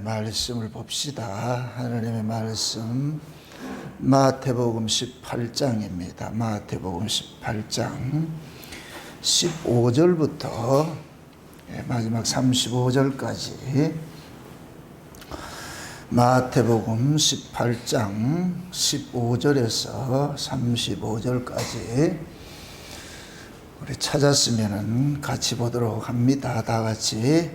말씀을 봅시다. 하나님의 말씀 마태복음 18장입니다. 마태복음 18장 15절부터 마지막 35절까지 마태복음 18장 15절에서 35절까지 우리 찾았으면 같이 보도록 합니다. 다 같이.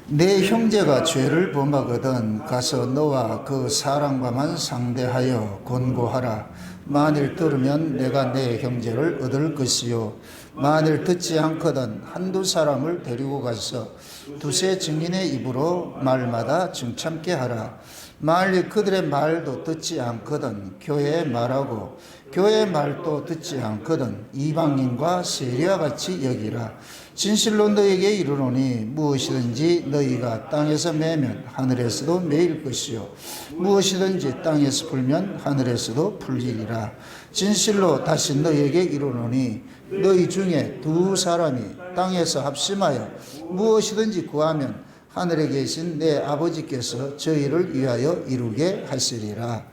내 형제가 죄를 범하거든 가서 너와 그 사람과만 상대하여 권고하라. 만일 들으면 내가 내 형제를 얻을 것이요, 만일 듣지 않거든 한두 사람을 데리고 가서 두세 증인의 입으로 말마다 증참게 하라. 만일 그들의 말도 듣지 않거든 교회에 말하고 교회의 말도 듣지 않거든 이방인과 세리와 같이 여기라. 진실로 너희에게 이르노니 무엇이든지 너희가 땅에서 매면 하늘에서도 매일 것이요, 무엇이든지 땅에서 풀면 하늘에서도 풀리리라. 진실로 다시 너희에게 이르노니 너희 중에 두 사람이 땅에서 합심하여 무엇이든지 구하면 하늘에 계신 내 아버지께서 저희를 위하여 이루게 하시리라.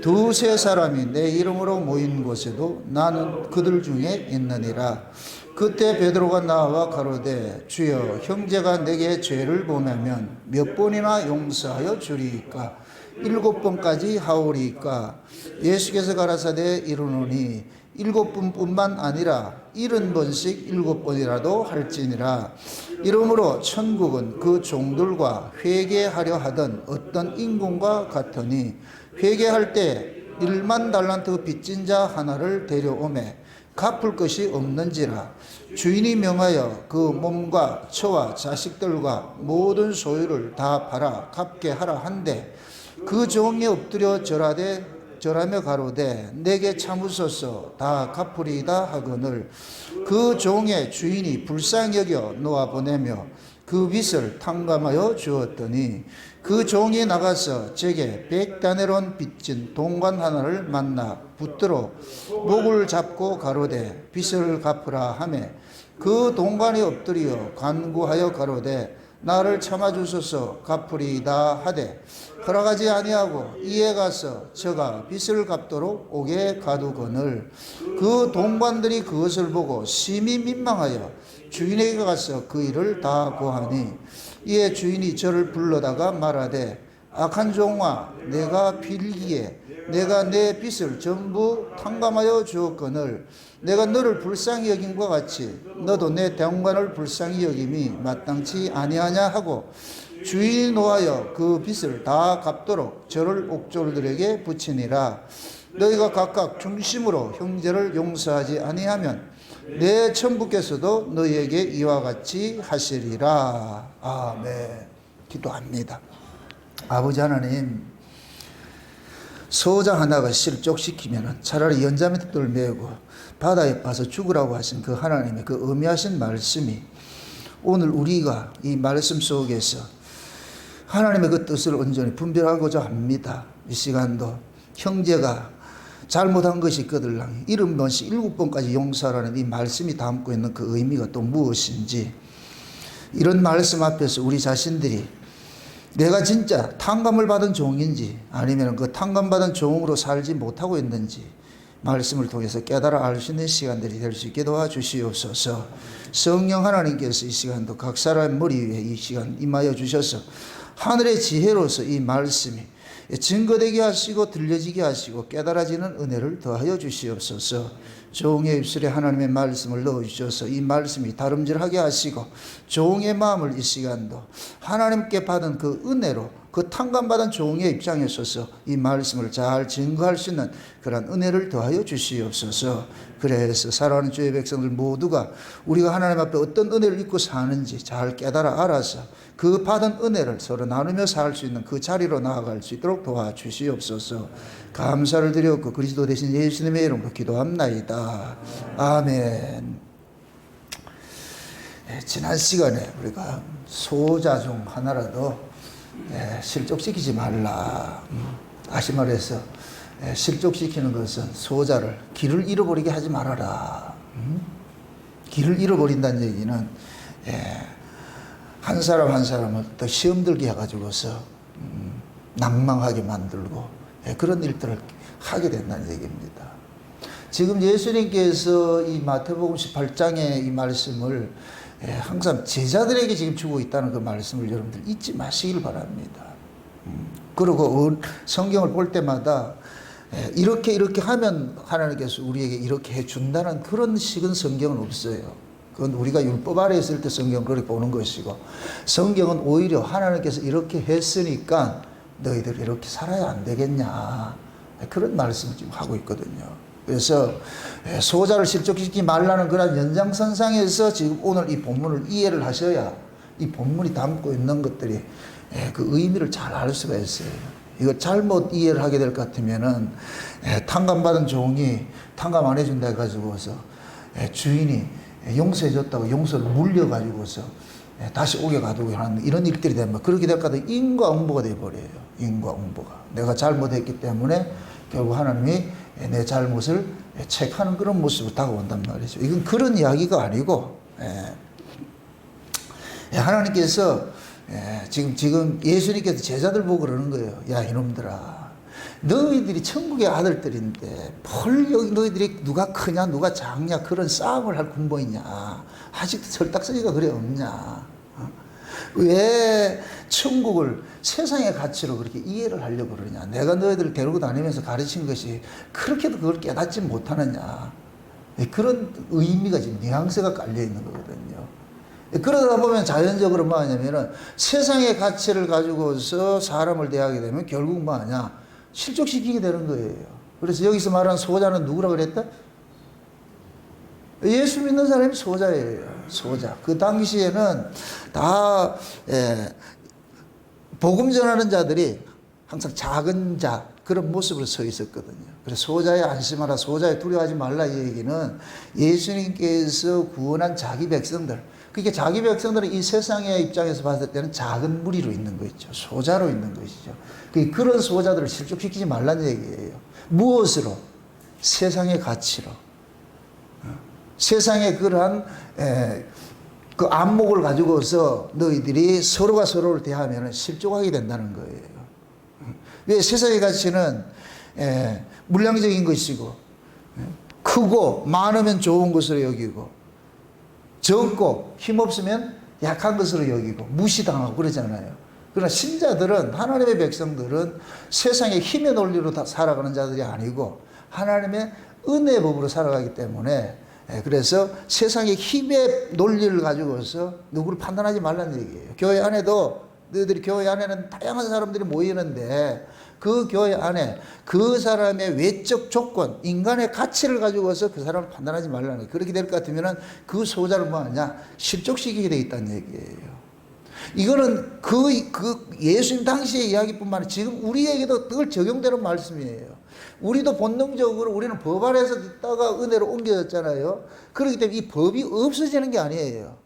두세 사람이 내 이름으로 모인 곳에도 나는 그들 중에 있느니라. 그때 베드로가 나와 가로되 주여, 형제가 내게 죄를 범하면 몇 번이나 용서하여 주리이까? 7번까지 하오리이까? 예수께서 가라사대 이르노니 7번뿐만 아니라 70번씩 7번이라도 할지니라. 이러므로 천국은 그 종들과 회개하려 하던 어떤 인군과 같으니 회개할 때 1만 달란트 빚진 자 하나를 데려오매 갚을 것이 없는지라. 주인이 명하여 그 몸과 처와 자식들과 모든 소유를 다 팔아 갚게 하라 한데 그 종이 엎드려 절하며 가로되 내게 참으소서 다 갚으리이다 하거늘 그 종의 주인이 불쌍히 여겨 놓아 보내며 그 빚을 탕감하여 주었더니 그 종이 나가서 제게 100다네론 빚진 동관 하나를 만나 붙들어 목을 잡고 가로되 빚을 갚으라 하매 그 동관이 엎드려 간구하여 가로되 나를 참아주소서 갚으리이다 하되 허락하지 아니하고 이에 가서 저가 빚을 갚도록 오게 가두거늘 그 동관들이 그것을 보고 심히 민망하여 주인에게 가서 그 일을 다 고하니 이에 주인이 저를 불러다가 말하되 악한 종아, 내가 빌기에 내가 내 빚을 전부 탕감하여 주었거늘 내가 너를 불쌍히 여김과 같이 너도 내 동관을 불쌍히 여김이 마땅치 아니하냐 하고 주인이 노하여 그 빚을 다 갚도록 저를 옥졸들에게 붙이니라. 너희가 각각 중심으로 형제를 용서하지 아니하면 내 천부께서도 너희에게 이와 같이 하시리라. 아멘. 기도합니다. 아버지 하나님, 소자 하나가 실족시키면 차라리 연자매들 메고 바다에 빠져 죽으라고 하신 그 하나님의 그 의미하신 말씀이 오늘 우리가 이 말씀 속에서 하나님의 그 뜻을 온전히 분별하고자 합니다. 이 시간도 형제가 잘못한 것이 거들랑 70번씩 7번까지 용서하라는 이 말씀이 담고 있는 그 의미가 또 무엇인지, 이런 말씀 앞에서 우리 자신들이 내가 진짜 탕감을 받은 종인지 아니면 그 탕감받은 종으로 살지 못하고 있는지 말씀을 통해서 깨달아 알 수 있는 시간들이 될 수 있게 도와주시옵소서. 성령 하나님께서 이 시간도 각 사람의 머리 위에 이 시간 임하여 주셔서 하늘의 지혜로서 이 말씀이 증거되게 하시고 들려지게 하시고 깨달아지는 은혜를 더하여 주시옵소서. 종의 입술에 하나님의 말씀을 넣어주셔서 이 말씀이 다름질하게 하시고 종의 마음을 이 시간도 하나님께 받은 그 은혜로 그 탕감받은 종의 입장에 서서 이 말씀을 잘 증거할 수 있는 그런 은혜를 더하여 주시옵소서. 그래서 사랑하는 주의 백성들 모두가 우리가 하나님 앞에 어떤 은혜를 입고 사는지 잘 깨달아 알아서 그 받은 은혜를 서로 나누며 살 수 있는 그 자리로 나아갈 수 있도록 도와주시옵소서. 감사를 드렸고 그리스도 대신 예수님의 이름으로 기도합나이다. 아멘. 지난 시간에 우리가 소자 중 하나라도 실족시키지 말라. 다시 말해서 실족시키는 것은 소자를 길을 잃어버리게 하지 말아라. 길을 잃어버린다는 얘기는 한 사람 한 사람을 더 시험 들게 해가지고서 낭망하게 만들고 그런 일들을 하게 된다는 얘기입니다. 지금 예수님께서 이 마태복음 18장의 이 말씀을 항상 제자들에게 지금 주고 있다는 그 말씀을 여러분들 잊지 마시길 바랍니다. 그리고 성경을 볼 때마다 이렇게 하면 하나님께서 우리에게 이렇게 해준다는 그런 식은 성경은 없어요. 그건 우리가 율법 아래 있을 때 성경을 그렇게 보는 것이고, 성경은 오히려 하나님께서 이렇게 했으니까 너희들 이렇게 살아야 안 되겠냐, 그런 말씀을 지금 하고 있거든요. 그래서 소자를 실족시키지 말라는 그런 연장선상에서 지금 오늘 이 본문을 이해를 하셔야 이 본문이 담고 있는 것들이 그 의미를 잘 알 수가 있어요. 이거 잘못 이해를 하게 될 것 같으면은 탕감받은 종이 탕감 안 해준다 해가지고서 주인이 용서해줬다고 용서를 물려가지고서 다시 오게 가두고 하는 이런 일들이 되면 그렇게 될 것 같아요. 인과응보가 돼버려요. 인과응보가. 내가 잘못했기 때문에 결국 하나님이 내 잘못을 체크하는 그런 모습으로 다가온단 말이죠. 이건 그런 이야기가 아니고, 하나님께서 지금 예수님께서 제자들 보고 그러는 거예요. 야, 이놈들아, 너희들이 천국의 아들들인데 뭘 여기 너희들이 누가 크냐 누가 작냐 그런 싸움을 할 근본 있냐? 아직도 철딱서니가 그래 없냐? 왜 천국을 세상의 가치로 그렇게 이해를 하려고 그러냐? 내가 너희들을 데리고 다니면서 가르친 것이 그렇게도 그걸 깨닫지 못하느냐? 그런 의미가 지금 뉘앙스가 깔려 있는 거거든요. 그러다 보면 자연적으로 뭐 하냐면은 세상의 가치를 가지고서 사람을 대하게 되면 결국 뭐 하냐? 실족시키게 되는 거예요. 그래서 여기서 말하는 소자는 누구라 그랬다? 예수 믿는 사람이 소자예요. 소자. 그 당시에는 다 복음 전하는 자들이 항상 작은 자 그런 모습으로 서 있었거든요. 그래서 소자에 안심하라, 소자에 두려워하지 말라, 이 얘기는 예수님께서 구원한 자기 백성들, 그러니까 자기 백성들은 이 세상의 입장에서 봤을 때는 작은 무리로 있는 거 있죠. 소자로 있는 것이죠. 그런 소자들을 실족시키지 말라는 얘기예요. 무엇으로? 세상의 가치로. 세상의 그러한 그 안목을 가지고서 너희들이 서로가 서로를 대하면 실족하게 된다는 거예요. 왜? 세상의 가치는 물량적인 것이고, 크고 많으면 좋은 것으로 여기고, 적고 힘없으면 약한 것으로 여기고 무시당하고 그러잖아요. 그러나 신자들은, 하나님의 백성들은 세상의 힘의 논리로 다 살아가는 자들이 아니고 하나님의 은혜의 법으로 살아가기 때문에, 그래서 세상의 힘의 논리를 가지고서 누구를 판단하지 말라는 얘기예요. 교회 안에도 너희들이 교회 안에는 다양한 사람들이 모이는데 그 교회 안에 그 사람의 외적 조건, 인간의 가치를 가지고서 그 사람을 판단하지 말라는 거예요. 그렇게 될 것 같으면 그 소자를 뭐 하냐? 실족시키게 돼 있다는 얘기예요. 이거는 그 예수님 당시의 이야기뿐만 아니라 지금 우리에게도 늘 적용되는 말씀이에요. 우리도 본능적으로 우리는 법 아래에서 있다가 은혜로 옮겨졌잖아요. 그렇기 때문에 이 법이 없어지는 게 아니에요.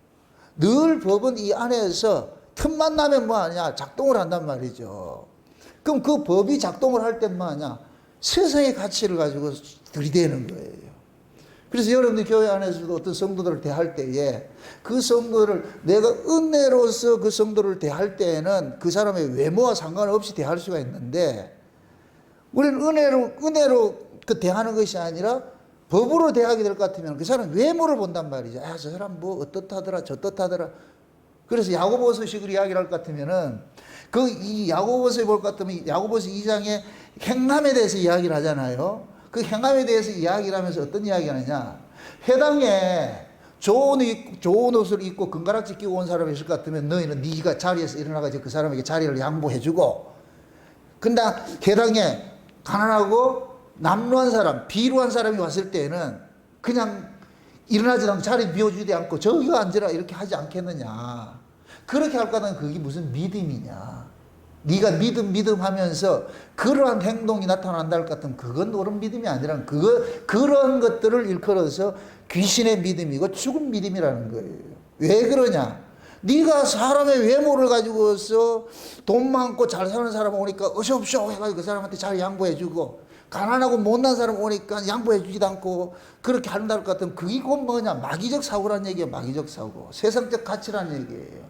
늘 법은 이 안에서 틈만 나면 뭐 하냐? 작동을 한단 말이죠. 그럼 그 법이 작동을 할 때 뭐 하냐? 세상의 가치를 가지고 들이대는 거예요. 그래서 여러분들 교회 안에서도 어떤 성도들을 대할 때에 그 성도를 내가 은혜로서 그 성도를 대할 때에는 그 사람의 외모와 상관없이 대할 수가 있는데, 우리는 은혜로 그 대하는 것이 아니라 법으로 대하게 될 것 같으면 그 사람 외모를 본단 말이죠. 아, 저 사람 뭐 어떻다더라 저떻다더라. 그래서 야고보서식으로 이야기를 할 것 같으면은 이 야고보서에 볼 것 같으면 야고보서 2장에 행함에 대해서 이야기를 하잖아요. 그 행함에 대해서 이야기를 하면서 어떤 이야기를 하느냐? 해당에 좋은 옷을 입고 금가락지 끼고 온 사람이 있을 것 같으면 너희는 네가 자리에서 일어나가지고 그 사람에게 자리를 양보해주고, 근데 해당에 가난하고 남루한 사람, 비루한 사람이 왔을 때에는 그냥 일어나지 않고 자리 비워주지 않고 저기가 앉으라 이렇게 하지 않겠느냐. 그렇게 할 거는 그게 무슨 믿음이냐. 네가 믿음 하면서 그러한 행동이 나타난다 할 것 같으면 그건 옳은 믿음이 아니라 그런 것들을 일컬어서 귀신의 믿음이고 죽은 믿음이라는 거예요. 왜 그러냐? 네가 사람의 외모를 가지고서 돈 많고 잘 사는 사람 오니까 어서옵쇼 해가지고 그 사람한테 잘 양보해주고, 가난하고 못난 사람 오니까 양보해주지도 않고 그렇게 한다 할 것 같으면 그게 곧 뭐냐? 마귀적 사고란 얘기예요. 마귀적 사고. 세상적 가치란 얘기예요.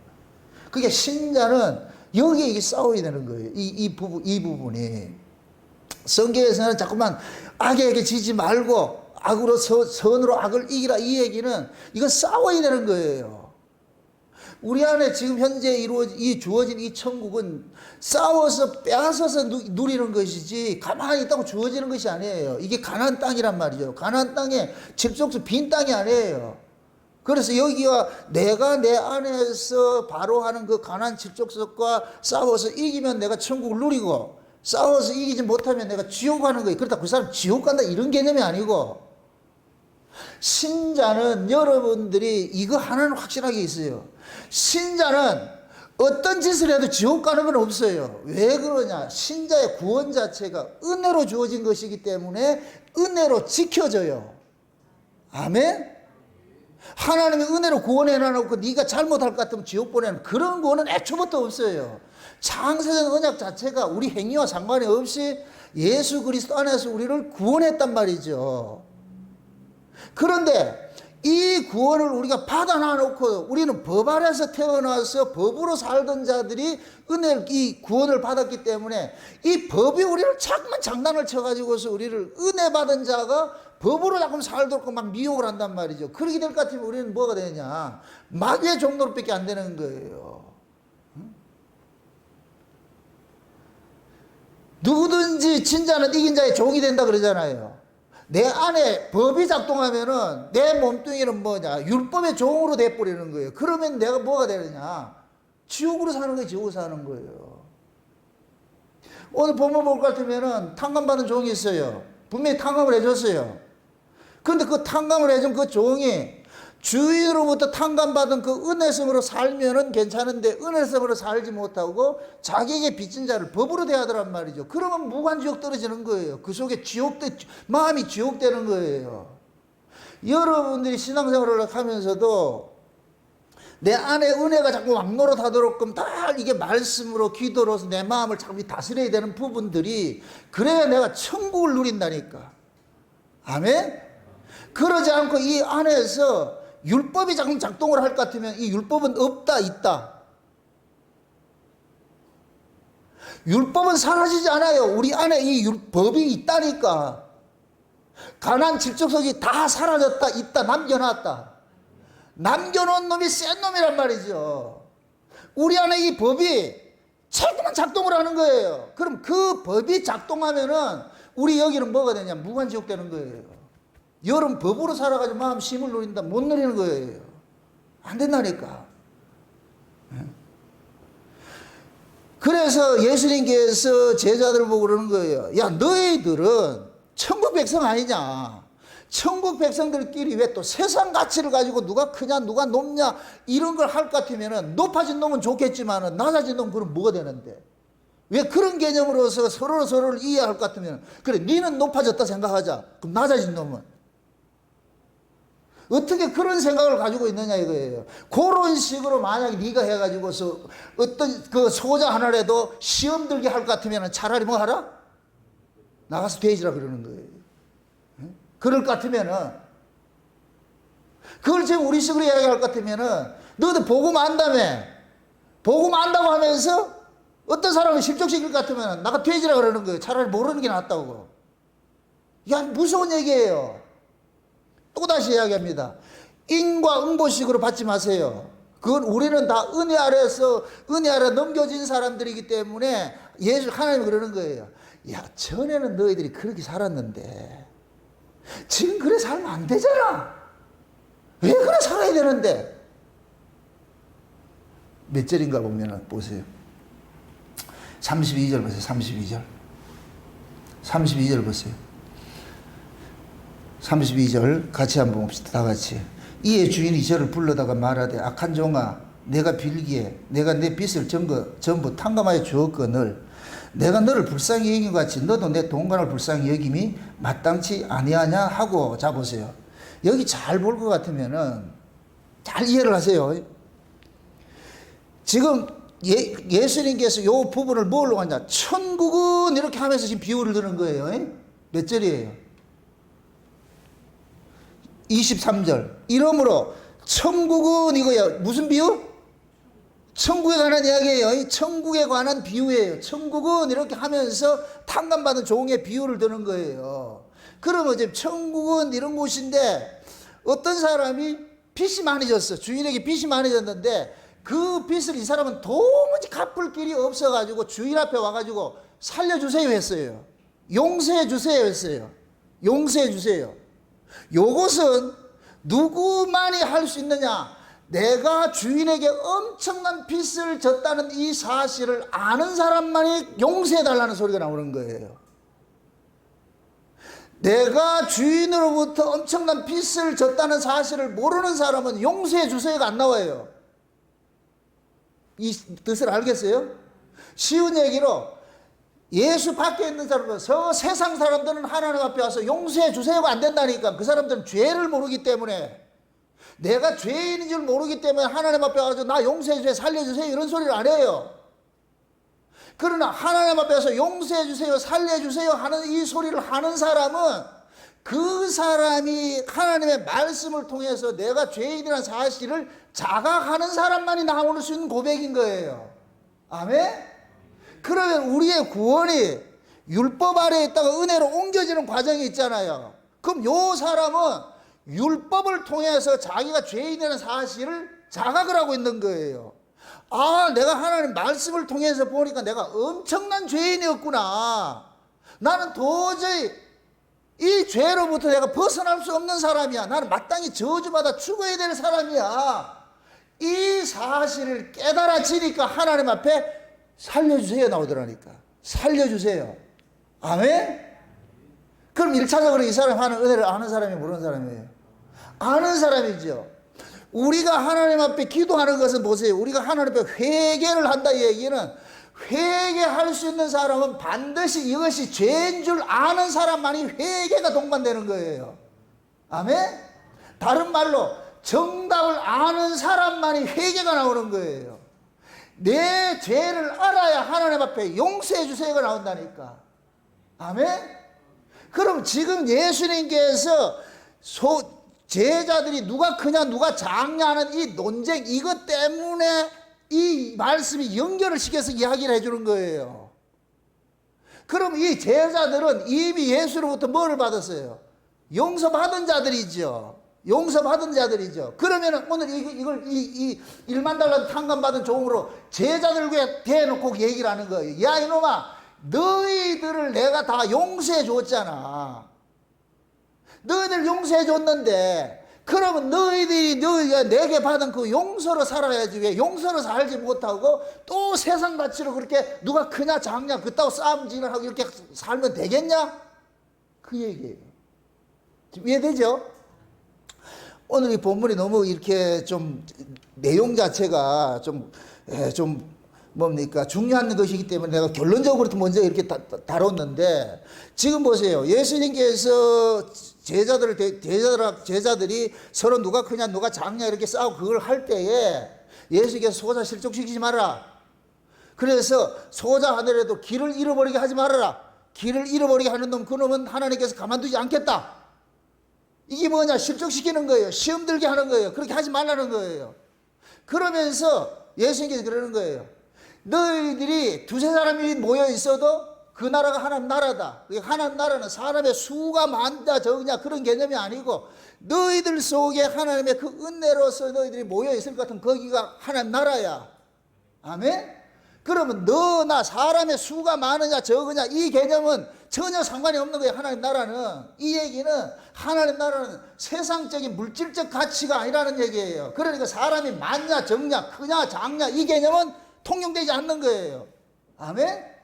그게 신자는 여기에 이게 싸워야 되는 거예요. 이 부분이. 성경에서는 자꾸만 악에게 지지 말고 악으로 선으로 악을 이기라 이 얘기는 이건 싸워야 되는 거예요. 우리 안에 지금 현재 주어진 이 천국은 싸워서 빼앗아서 누리는 것이지 가만히 있다고 주어지는 것이 아니에요. 이게 가나안 땅이란 말이죠. 가나안 땅에 집속수 빈 땅이 아니에요. 그래서 여기와 내가 내 안에서 바로 하는 그 가나안 집속석과 싸워서 이기면 내가 천국을 누리고 싸워서 이기지 못하면 내가 지옥 가는 거예요. 그렇다 그 사람 지옥 간다 이런 개념이 아니고, 신자는 여러분들이 이거 하나는 확실하게 있어요. 신자는 어떤 짓을 해도 지옥 가는 건 없어요. 왜 그러냐? 신자의 구원 자체가 은혜로 주어진 것이기 때문에 은혜로 지켜져요. 아멘? 하나님이 은혜로 구원해 놔놓고 네가 잘못할 것 같으면 지옥 보내는 그런 거는 애초부터 없어요. 창세전 언약 자체가 우리 행위와 상관이 없이 예수 그리스도 안에서 우리를 구원했단 말이죠. 그런데 이 구원을 우리가 받아놔놓고 우리는 법 아래서 태어나서 법으로 살던 자들이 이 구원을 받았기 때문에 이 법이 우리를 자꾸만 장난을 쳐가지고서 우리를 은혜 받은 자가 법으로 자꾸 살도록 막 미혹을 한단 말이죠. 그렇게 될 것 같으면 우리는 뭐가 되냐? 마귀의 종로밖에 안 되는 거예요. 누구든지 진자는 이긴 자의 종이 된다 그러잖아요. 내 안에 법이 작동하면은 내 몸뚱이는 뭐냐? 율법의 종으로 돼버리는 거예요. 그러면 내가 뭐가 되느냐? 지옥으로 사는 거예요. 지옥으로 사는 거예요. 오늘 본문 볼 것 같으면은 탕감받은 종이 있어요. 분명히 탕감을 해줬어요. 그런데 그 탕감을 해준 그 종이 주인으로부터 탕감받은 그 은혜성으로 살면은 괜찮은데 은혜성으로 살지 못하고 자기에게 빚진 자를 법으로 대하더란 말이죠. 그러면 무관지옥 떨어지는 거예요. 그 속에 마음이 지옥되는 거예요. 여러분들이 신앙생활을 하면서도 내 안에 은혜가 자꾸 왕노릇하도록 다 이게 말씀으로 기도로서 내 마음을 자꾸 다스려야 되는 부분들이, 그래야 내가 천국을 누린다니까. 아멘? 그러지 않고 이 안에서 율법이 자꾸 작동을 할 것 같으면 이 율법은 없다 있다. 율법은 사라지지 않아요. 우리 안에 이 법이 있다니까. 가나안 칠족석이 다 사라졌다 있다 남겨놨다. 남겨놓은 놈이 센 놈이란 말이죠. 우리 안에 이 법이 자꾸만 작동을 하는 거예요. 그럼 그 법이 작동하면은 우리 여기는 뭐가 되냐? 무관지옥 되는 거예요. 여러분 법으로 살아가지고 마음 심을 누린다 못 누리는 거예요. 안 된다니까. 그래서 예수님께서 제자들을 보고 그러는 거예요. 야, 너희들은 천국 백성 아니냐? 천국 백성들끼리 왜 또 세상 가치를 가지고 누가 크냐 누가 높냐 이런 걸 할 것 같으면은 높아진 놈은 좋겠지만은 낮아진 놈은 그럼 뭐가 되는데? 왜 그런 개념으로서 서로를 이해할 것 같으면, 그래 니는 높아졌다 생각하자. 그럼 낮아진 놈은 어떻게 그런 생각을 가지고 있느냐 이거예요. 그런 식으로 만약에 네가 해가지고서 어떤 그 소자 하나라도 시험 들게 할 것 같으면 차라리 뭐 하라? 나가서 돼지라 그러는 거예요. 그럴 것 같으면은, 그걸 지금 우리식으로 이야기할 것 같으면은, 너도 복음 안다며. 복음 안다고 하면서 어떤 사람을 실족시킬 것 같으면 나가 돼지라 그러는 거예요. 차라리 모르는 게 낫다고. 야, 무서운 얘기예요. 또다시 이야기합니다. 인과 응보식으로 받지 마세요. 그건 우리는 다 은혜 아래 넘겨진 사람들이기 때문에 하나님이 그러는 거예요. 야, 전에는 너희들이 그렇게 살았는데 지금 그래 살면 안 되잖아. 왜 그래 살아야 되는데? 몇 절인가 보면 보세요. 32절 보세요. 32절 보세요. 32절 같이 한번 봅시다. 다 같이. 이에 주인이 저를 불러다가 말하되 악한 종아, 내가 빌기에 내가 내 빚을 전부 탕감하여 주었거늘 내가 너를 불쌍히 여긴 것 같이 너도 내 동관을 불쌍히 여김이 마땅치 아니하냐 하고. 자 보세요. 여기 잘 볼 것 같으면은 잘 이해를 하세요. 지금 예수님께서 이 부분을 뭘로 하냐? 천국은 이렇게 하면서 지금 비유를 드는 거예요. 몇 절이에요? 23절. 이러므로 천국은 이거야. 무슨 비유? 천국에 관한 이야기예요. 이 천국에 관한 비유예요. 천국은 이렇게 하면서 탕감받은 종의 비유를 드는 거예요. 그러면 지금 천국은 이런 곳인데 어떤 사람이 빚이 많이 졌어. 주인에게 빚이 많이 졌는데 그 빚을 이 사람은 도무지 갚을 길이 없어가지고 주인 앞에 와가지고 살려주세요 했어요. 용서해 주세요 했어요. 용서해 주세요. 요것은 누구만이 할 수 있느냐? 내가 주인에게 엄청난 빚을 졌다는 이 사실을 아는 사람만이 용서해 달라는 소리가 나오는 거예요. 내가 주인으로부터 엄청난 빚을 졌다는 사실을 모르는 사람은 용서해 주세요가 안 나와요. 이 뜻을 알겠어요? 쉬운 얘기로 예수 밖에 있는 사람은 세상 사람들은 하나님 앞에 와서 용서해 주세요가 안 된다니까. 그 사람들은 죄를 모르기 때문에, 내가 죄인인 줄 모르기 때문에 하나님 앞에 와서 나 용서해 주세요, 살려주세요 이런 소리를 안 해요. 그러나 하나님 앞에 와서 용서해 주세요, 살려주세요 하는 이 소리를 하는 사람은 그 사람이 하나님의 말씀을 통해서 내가 죄인이라는 사실을 자각하는 사람만이 나올 수 있는 고백인 거예요. 아멘? 그러면 우리의 구원이 율법 아래에 있다가 은혜로 옮겨지는 과정이 있잖아요. 그럼 요 사람은 율법을 통해서 자기가 죄인이라는 사실을 자각을 하고 있는 거예요. 아, 내가 하나님 말씀을 통해서 보니까 내가 엄청난 죄인이었구나. 나는 도저히 이 죄로부터 내가 벗어날 수 없는 사람이야. 나는 마땅히 저주받아 죽어야 될 사람이야. 이 사실을 깨달아지니까 하나님 앞에 살려주세요 나오더라니까. 살려주세요. 아멘? 그럼 1차적으로 이 사람이 하는 은혜를 아는 사람이 모르는 사람이에요? 아는 사람이죠. 우리가 하나님 앞에 기도하는 것은 보세요. 우리가 하나님 앞에 회개를 한다 이 얘기는, 회개할 수 있는 사람은 반드시 이것이 죄인 줄 아는 사람만이 회개가 동반되는 거예요. 아멘? 다른 말로 정답을 아는 사람만이 회개가 나오는 거예요. 내 죄를 알아야 하나님 앞에 용서해 주세요가 나온다니까. 아멘? 그럼 지금 예수님께서 제자들이 누가 크냐 누가 작냐 하는 이 논쟁, 이것 때문에 이 말씀이 연결을 시켜서 이야기를 해주는 거예요. 그럼 이 제자들은 이미 예수로부터 뭐를 받았어요? 용서받은 자들이죠. 용서받은 자들이죠. 그러면 오늘 이걸 1만 달러 탕감받은 종으로 제자들에게 대놓고 얘기를 하는 거예요. 야 이놈아, 너희들을 내가 다 용서해 줬잖아. 너희들 용서해 줬는데 그러면 너희가 내게 받은 그 용서로 살아야지 왜 용서로 살지 못하고 또 세상 가치로 그렇게 누가 크냐 작냐 그따위 싸움질을 하고 이렇게 살면 되겠냐? 그 얘기예요. 이해되죠? 오늘 이 본문이 너무 이렇게 좀 내용 자체가 좀 뭡니까? 중요한 것이기 때문에 내가 결론적으로 먼저 이렇게 다뤘는데, 지금 보세요. 예수님께서 제자들이 서로 누가 크냐 누가 작냐 이렇게 싸우고 그걸 할 때에 예수님께서 소자 실족시키지 말아라. 그래서 소자 하늘에도 길을 잃어버리게 하지 말아라. 길을 잃어버리게 하는 놈, 그 놈은 하나님께서 가만두지 않겠다. 이게 뭐냐? 실족시키는 거예요. 시험 들게 하는 거예요. 그렇게 하지 말라는 거예요. 그러면서 예수님께서 그러는 거예요. 너희들이 두세 사람이 모여 있어도 그 나라가 하나님 나라다. 하나님 나라는 사람의 수가 많다 적냐 그런 개념이 아니고, 너희들 속에 하나님의 그 은혜로서 너희들이 모여 있을 것 같은 거기가 하나님 나라야. 아멘? 그러면 너나 사람의 수가 많으냐 적으냐 이 개념은 전혀 상관이 없는 거예요. 하나님 나라는, 이 얘기는 하나님 나라는 세상적인 물질적 가치가 아니라는 얘기예요. 그러니까 사람이 많냐 적냐 크냐 작냐 이 개념은 통용되지 않는 거예요. 아멘?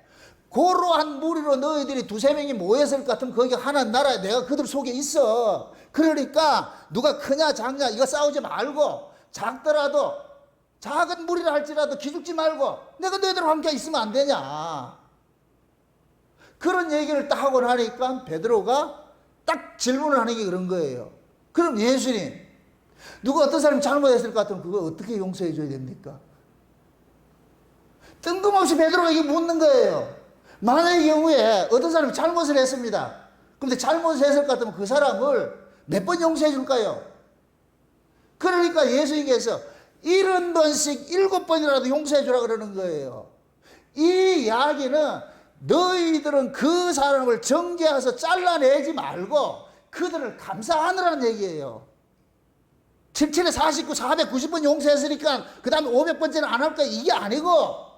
고로한 무리로 너희들이 두세 명이 모였을 것 같으면 거기가 하나님 나라야. 내가 그들 속에 있어. 그러니까 누가 크냐 작냐 이거 싸우지 말고, 작더라도 작은 무리라 할지라도 기죽지 말고 내가 너희들과 함께 있으면 안 되냐. 그런 얘기를 딱 하고 나니까 베드로가 딱 질문을 하는 게 그런 거예요. 그럼 예수님, 누가 어떤 사람이 잘못했을 것 같으면 그거 어떻게 용서해 줘야 됩니까? 뜬금없이 베드로가 이게 묻는 거예요. 만약의 경우에 어떤 사람이 잘못을 했습니다. 그런데 잘못을 했을 것 같으면 그 사람을 몇 번 용서해 줄까요? 그러니까 예수님께서 70번씩 7번이라도 용서해 주라 그러는 거예요. 이 이야기는 너희들은 그 사람을 정죄해서 잘라내지 말고 그들을 감사하느라는 얘기예요. 77에 49, 490번 용서했으니까 그 다음에 500번째는 안 할 거야. 이게 아니고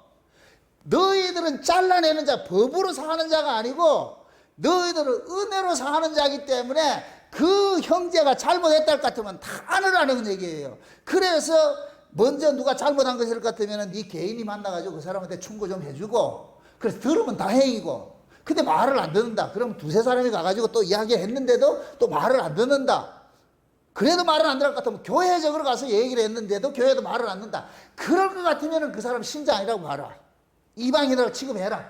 너희들은 잘라내는 자, 법으로 사는 자가 아니고 너희들은 은혜로 사는 자이기 때문에 그 형제가 잘못했다 할 것 같으면 다 안으라는 얘기예요. 그래서 먼저 누가 잘못한 것일 것 같으면 네 개인이 만나가지고 그 사람한테 충고 좀 해주고, 그래서 들으면 다행이고, 근데 말을 안 듣는다. 그럼 두세 사람이 가가지고 또 이야기했는데도 또 말을 안 듣는다. 그래도 말을 안 들을 것 같으면 교회적으로 가서 얘기를 했는데도 교회도 말을 안 듣는다. 그럴 것 같으면 그 사람 신자 아니라고 봐라. 이방인이라고 취급해라.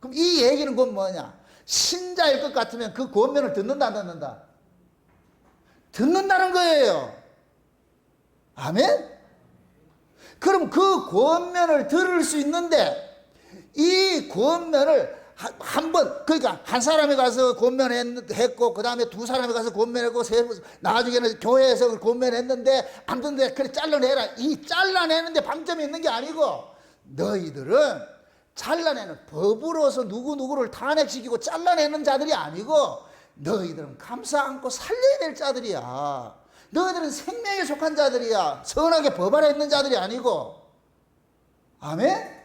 그럼 이 얘기는 곧 뭐냐? 신자일 것 같으면 그 권면을 듣는다 안 듣는다? 듣는다는 거예요. 아멘? 그럼 그 권면을 들을 수 있는데 이 권면을 그러니까 한 사람이 가서 권면했고 그 다음에 두 사람이 가서 권면했고 나중에는 교회에서 권면했는데 안 듣는데 그래 잘라내라. 이 잘라내는데 방점이 있는 게 아니고 너희들은 잘라내는 법으로서 누구누구를 탄핵시키고 잘라내는 자들이 아니고 너희들은 감사 안고 살려야 될 자들이야. 너희들은 생명에 속한 자들이야. 선하게 법 아래 있는 자들이 아니고. 아멘?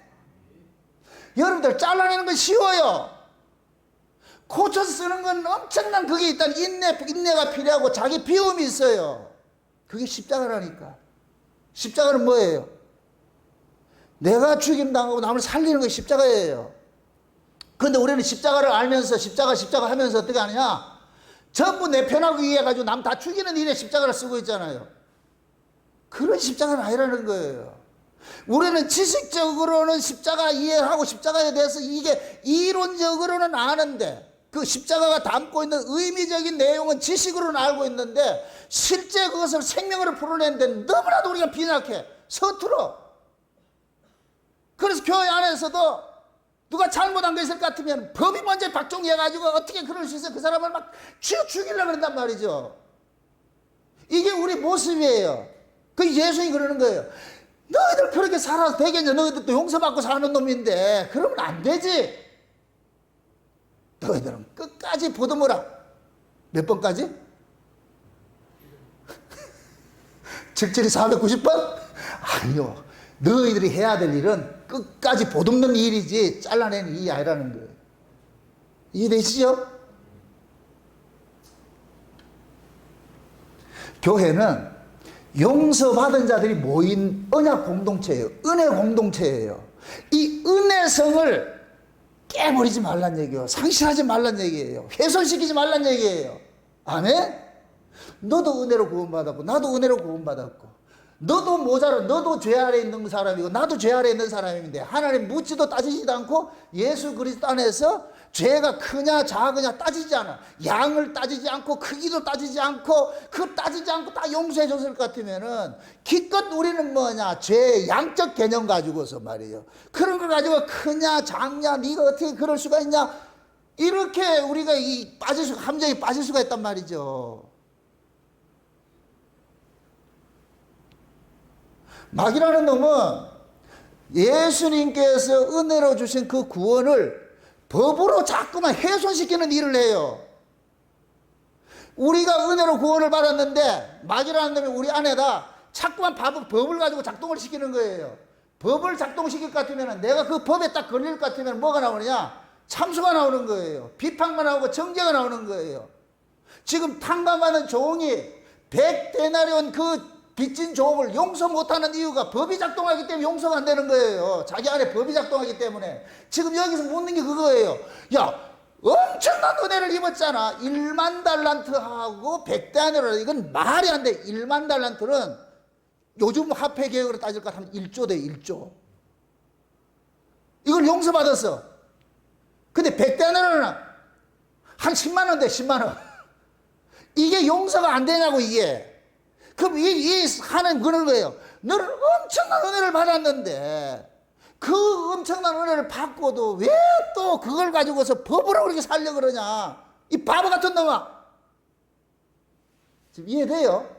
여러분들 잘라내는 건 쉬워요. 고쳐서 쓰는 건 엄청난 그게 일단 인내가 필요하고 자기 비움이 있어요. 그게 십자가라니까. 십자가는 뭐예요? 내가 죽임당하고 남을 살리는 게 십자가예요. 그런데 우리는 십자가를 알면서 십자가 하면서 어떻게 하느냐? 전부 내 편하기 위해 가지고 남 다 죽이는 일에 십자가를 쓰고 있잖아요. 그런 십자가는 아니라는 거예요. 우리는 지식적으로는 십자가 이해하고 십자가에 대해서 이게 이론적으로는 아는데 그 십자가가 담고 있는 의미적인 내용은 지식으로는 알고 있는데 실제 그것을 생명으로 풀어내는데 너무나도 우리가 빈약해. 서툴어. 그래서 교회 안에서도 누가 잘못한 거 있을 것 같으면 법이 먼저 박종해가지고 어떻게 그럴 수 있어요? 그 사람을 막 죽이려고 그런단 말이죠. 이게 우리 모습이에요. 그 예수님이 그러는 거예요. 너희들 그렇게 살아서 되겠냐? 너희들도 용서받고 사는 놈인데 그러면 안 되지. 너희들은 끝까지 보듬어라. 몇 번까지? 적절히 490번? 아니요. 너희들이 해야 될 일은 끝까지 보듬는 일이지 잘라내는 일이 아니라는 거예요. 이해되시죠? 교회는 용서받은 자들이 모인 언약 공동체예요. 은혜 공동체예요. 이 은혜성을 깨버리지 말란 얘기예요. 상실하지 말란 얘기예요. 훼손시키지 말란 얘기예요. 아멘? 너도 은혜로 구원받았고 나도 은혜로 구원받았고 너도 모자라, 너도 죄 아래 있는 사람이고 나도 죄 아래 있는 사람인데 하나님 묻지도 따지지도 않고 예수 그리스도 안에서 죄가 크냐 작으냐 따지지 않아. 양을 따지지 않고 크기도 따지지 않고 그 따지지 않고 다 용서해 줬을 것 같으면은 기껏 우리는 뭐냐 죄 양적 개념 가지고서 말이에요. 그런 걸 가지고 크냐 작냐 네가 어떻게 그럴 수가 있냐 이렇게 우리가 함정에 빠질 수가 있단 말이죠. 마귀라는 놈은 예수님께서 은혜로 주신 그 구원을 법으로 자꾸만 훼손시키는 일을 해요. 우리가 은혜로 구원을 받았는데 마귀라는 놈이 우리 안에다 자꾸만 법을 가지고 작동을 시키는 거예요. 법을 작동시킬 것 같으면 내가 그 법에 딱 걸릴 것 같으면 뭐가 나오느냐? 참수가 나오는 거예요. 비판만 나오고 정죄가 나오는 거예요. 지금 탕감하는 종이 100데나리온 그 빚진 종을 용서 못하는 이유가 법이 작동하기 때문에 용서가 안 되는 거예요. 자기 안에 법이 작동하기 때문에. 지금 여기서 묻는 게 그거예요. 야, 엄청난 은혜를 입었잖아. 1만 달란트하고 100데나리온. 이건 말이 안 돼. 1만 달란트는 요즘 화폐 개혁으로 따질 것 같으면 1조 돼. 1조. 이걸 용서받았어. 근데 100데나리온은 한 10만 원 돼. 10만 원. 이게 용서가 안 되냐고 이게. 그럼 이 하는 그런 거예요. 너는 엄청난 은혜를 받았는데 그 엄청난 은혜를 받고도 왜 또 그걸 가지고서 법으로 그렇게 살려고 그러냐. 이 바보 같은 놈아. 지금 이해돼요?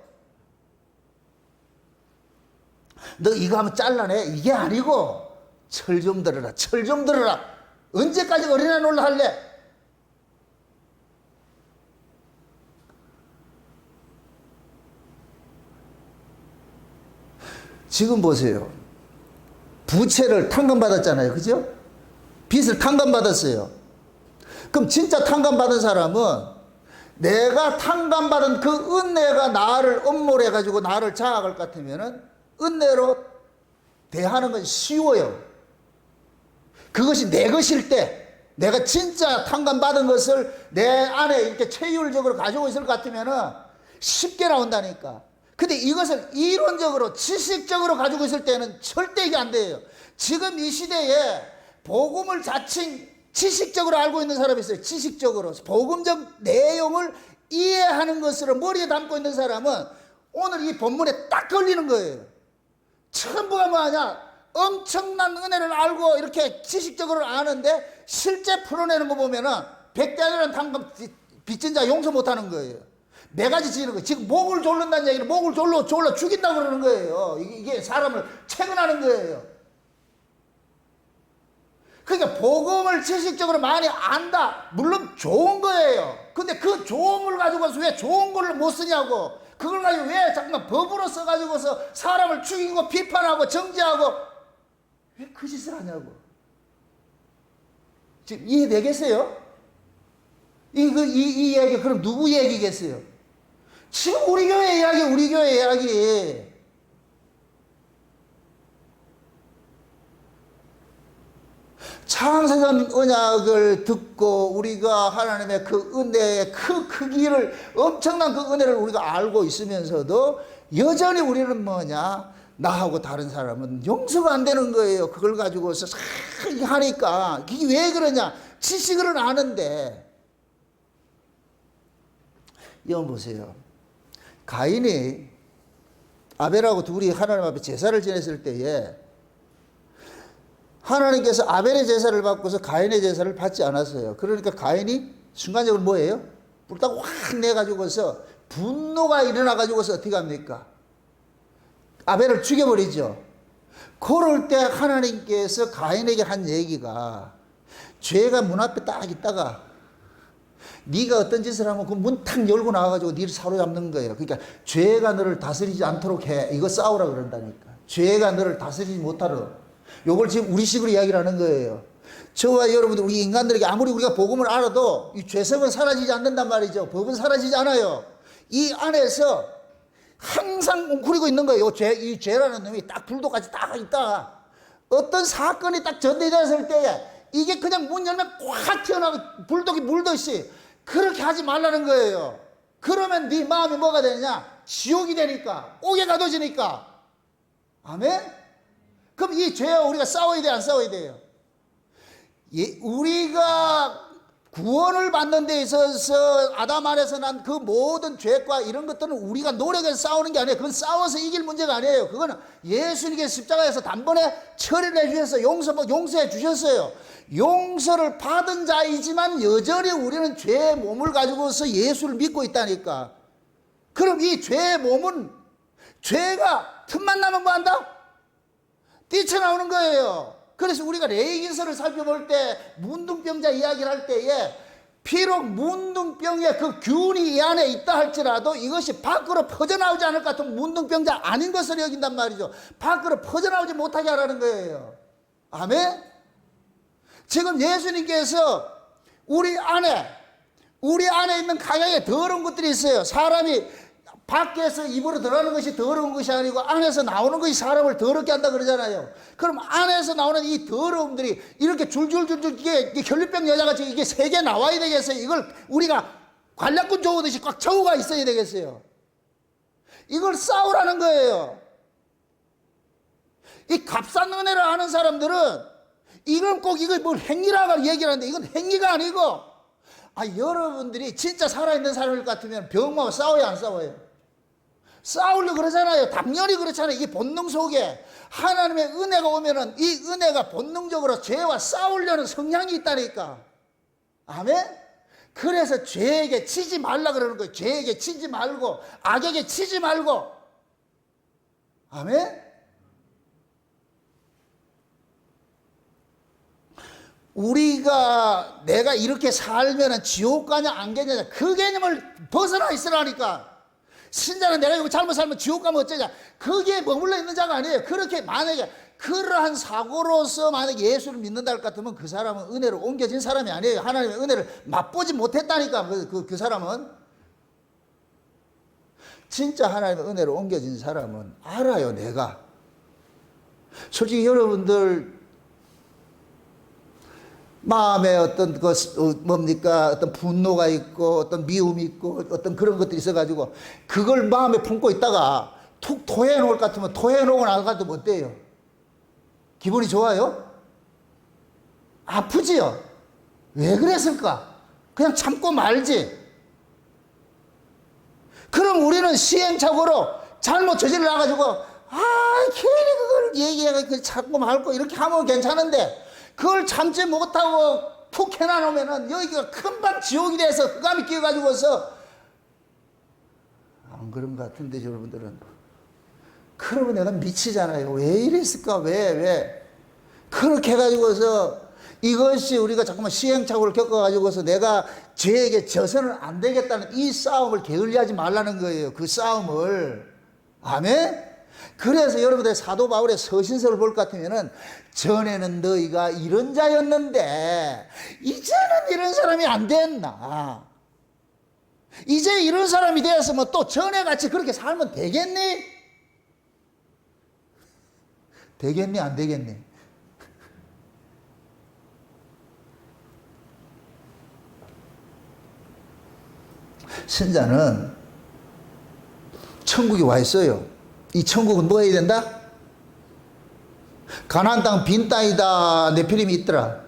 너 이거 하면 잘라내. 이게 아니고 철 좀 들어라. 철 좀 들어라. 언제까지 어린애 놀라 할래? 지금 보세요. 부채를 탕감받았잖아요. 그죠? 빚을 탕감받았어요. 그럼 진짜 탕감받은 사람은 내가 탕감받은 그 은혜가 나를 엄몰해가지고 나를 장악할 것 같으면은 은혜로 대하는 건 쉬워요. 그것이 내 것일 때, 내가 진짜 탕감받은 것을 내 안에 이렇게 체율적으로 가지고 있을 것 같으면은 쉽게 나온다니까. 근데 이것을 이론적으로, 지식적으로 가지고 있을 때는 절대 이게 안 돼요. 지금 이 시대에 복음을 자칭 지식적으로 알고 있는 사람이 있어요. 지식적으로. 복음적 내용을 이해하는 것으로 머리에 담고 있는 사람은 오늘 이 본문에 딱 걸리는 거예요. 전부가 뭐하냐? 엄청난 은혜를 알고 이렇게 지식적으로 아는데 실제 풀어내는 거 보면은 백대하는 탕감 빚진 자 용서 못하는 거예요. 네 가지 지는 거예요. 지금 목을 졸른다는 얘기는 목을 졸라 죽인다고 그러는 거예요. 이게 사람을 채근하는 거예요. 그러니까 복음을 지식적으로 많이 안다. 물론 좋은 거예요. 근데 그 좋은 걸 가지고서 왜 좋은 걸 못 쓰냐고. 그걸 가지고 왜 잠깐 법으로 써가지고서 사람을 죽이고 비판하고 정죄하고 왜 그 짓을 하냐고. 지금 이해되겠어요? 이 이야기 그럼 누구 얘기겠어요? 지금 우리 교회 이야기, 우리 교회 이야기. 창세전 언약을 듣고 우리가 하나님의 그 은혜의 그 크기를, 엄청난 그 은혜를 우리가 알고 있으면서도 여전히 우리는 뭐냐? 나하고 다른 사람은 용서가 안 되는 거예요. 그걸 가지고서 하니까. 이게 왜 그러냐? 지식을 아는데. 이거 보세요. 가인이 아벨하고 둘이 하나님 앞에 제사를 지냈을 때에 하나님께서 아벨의 제사를 받고서 가인의 제사를 받지 않았어요. 그러니까 가인이 순간적으로 뭐예요? 불딱 확 내가지고서 분노가 일어나가지고서 어떻게 합니까? 아벨을 죽여버리죠. 그럴 때 하나님께서 가인에게 한 얘기가, 죄가 문 앞에 딱 있다가 네가 어떤 짓을 하면 그 문 탁 열고 나와가지고 네를 사로잡는 거예요. 그러니까 죄가 너를 다스리지 않도록 해. 이거 싸우라 그런다니까. 죄가 너를 다스리지 못하도록. 요걸 지금 우리식으로 이야기를 하는 거예요. 저와 여러분들, 우리 인간들에게 아무리 우리가 복음을 알아도 이 죄성은 사라지지 않는단 말이죠. 법은 사라지지 않아요. 이 안에서 항상 웅크리고 있는 거예요. 이 죄라는 놈이 딱 불도까지 딱 있다. 어떤 사건이 딱 전개됐을 때에 이게 그냥 문 열면 꽉 튀어나오고 불독이 물듯이 그렇게 하지 말라는 거예요. 그러면 네 마음이 뭐가 되느냐? 지옥이 되니까, 옥에 가둬지니까. 아멘? 그럼 이 죄와 우리가 싸워야 돼요, 안 싸워야 돼요? 우리가 구원을 받는 데 있어서 아담 안에서 난 그 모든 죄과 이런 것들은 우리가 노력해서 싸우는 게 아니에요. 그건 싸워서 이길 문제가 아니에요. 그거는 예수님께서 십자가에서 단번에 처리를 해주셔서 용서해 주셨어요. 용서를 받은 자이지만 여전히 우리는 죄의 몸을 가지고서 예수를 믿고 있다니까. 그럼 이 죄의 몸은, 죄가 틈만 나면 뭐 한다? 뛰쳐나오는 거예요. 그래서 우리가 레위기서를 살펴볼 때 문둥병자 이야기를 할 때에 비록 문둥병의 그 균이 이 안에 있다 할지라도 이것이 밖으로 퍼져나오지 않을 것 같은 문둥병자 아닌 것을 여긴단 말이죠. 밖으로 퍼져나오지 못하게 하라는 거예요. 아멘? 지금 예수님께서 우리 안에 있는 각양의 더러운 것들이 있어요. 사람이 밖에서 입으로 들어가는 것이 더러운 것이 아니고 안에서 나오는 것이 사람을 더럽게 한다 그러잖아요. 그럼 안에서 나오는 이 더러움들이 이렇게 줄줄줄줄 이게 혈류병 여자같이 이게 세 개 나와야 되겠어요. 이걸 우리가 관략근 조우듯이 꽉 저우가 있어야 되겠어요. 이걸 싸우라는 거예요. 이 값싼 은혜를 아는 사람들은 이건 꼭 이걸 뭘 행위라고 얘기를 하는데 이건 행위가 아니고, 여러분들이 진짜 살아있는 사람일 것 같으면 병마와 싸워야 안 싸워요? 싸우려고 그러잖아요. 당연히 그렇잖아요. 이 본능 속에 하나님의 은혜가 오면은 이 은혜가 본능적으로 죄와 싸우려는 성향이 있다니까. 아멘? 그래서 죄에게 치지 말라 그러는 거예요. 죄에게 치지 말고, 악에게 치지 말고. 아멘? 우리가 내가 이렇게 살면 지옥 가냐 안 가냐 그 개념을 벗어나 있으라니까. 신자는 내가 이거 잘못 살면 지옥 가면 어쩌냐 거기에 머물러 있는 자가 아니에요. 그렇게 만약에 그러한 사고로서 만약에 예수를 믿는다 할 것 같으면 그 사람은 은혜로 옮겨진 사람이 아니에요. 하나님의 은혜를 맛보지 못했다니까. 그 사람은 진짜 하나님의 은혜로 옮겨진 사람은 알아요. 내가 솔직히 여러분들 마음에 어떤 뭡니까 어떤 분노가 있고 어떤 미움이 있고 어떤 그런 것들이 있어가지고 그걸 마음에 품고 있다가 툭 토해 놓을 것 같으면 토해 놓고 나서 같으면 어때요? 기분이 좋아요? 아프지요? 왜 그랬을까? 그냥 참고 말지. 그럼 우리는 시행착오로 잘못 저질러 나가지고 괜히 그걸 얘기해가지고 참고 말고 이렇게 하면 괜찮은데 그걸 참지 못하고 푹 해놔놓으면은 여기가 금방 지옥이 돼서 흑암이 끼어가지고서 안 그런 것 같은데 여러분들은 그러면 내가 미치잖아요. 왜 이랬을까? 왜 그렇게 해가지고서 이것이 우리가 잠깐만 시행착오를 겪어가지고서 내가 죄에게 져서는 안 되겠다는 이 싸움을 게을리하지 말라는 거예요. 그 싸움을. 아멘? 그래서 여러분들 사도 바울의 서신서를 볼 것 같으면은 전에는 너희가 이런 자였는데 이제는 이런 사람이 안 됐나? 이제 이런 사람이 되었으면 또 전에 같이 그렇게 살면 되겠니? 되겠니? 안 되겠니? 신자는 천국에 와 있어요. 이 천국은 뭐 해야 된다? 가나안 땅 빈 땅이다. 네피림이 있더라.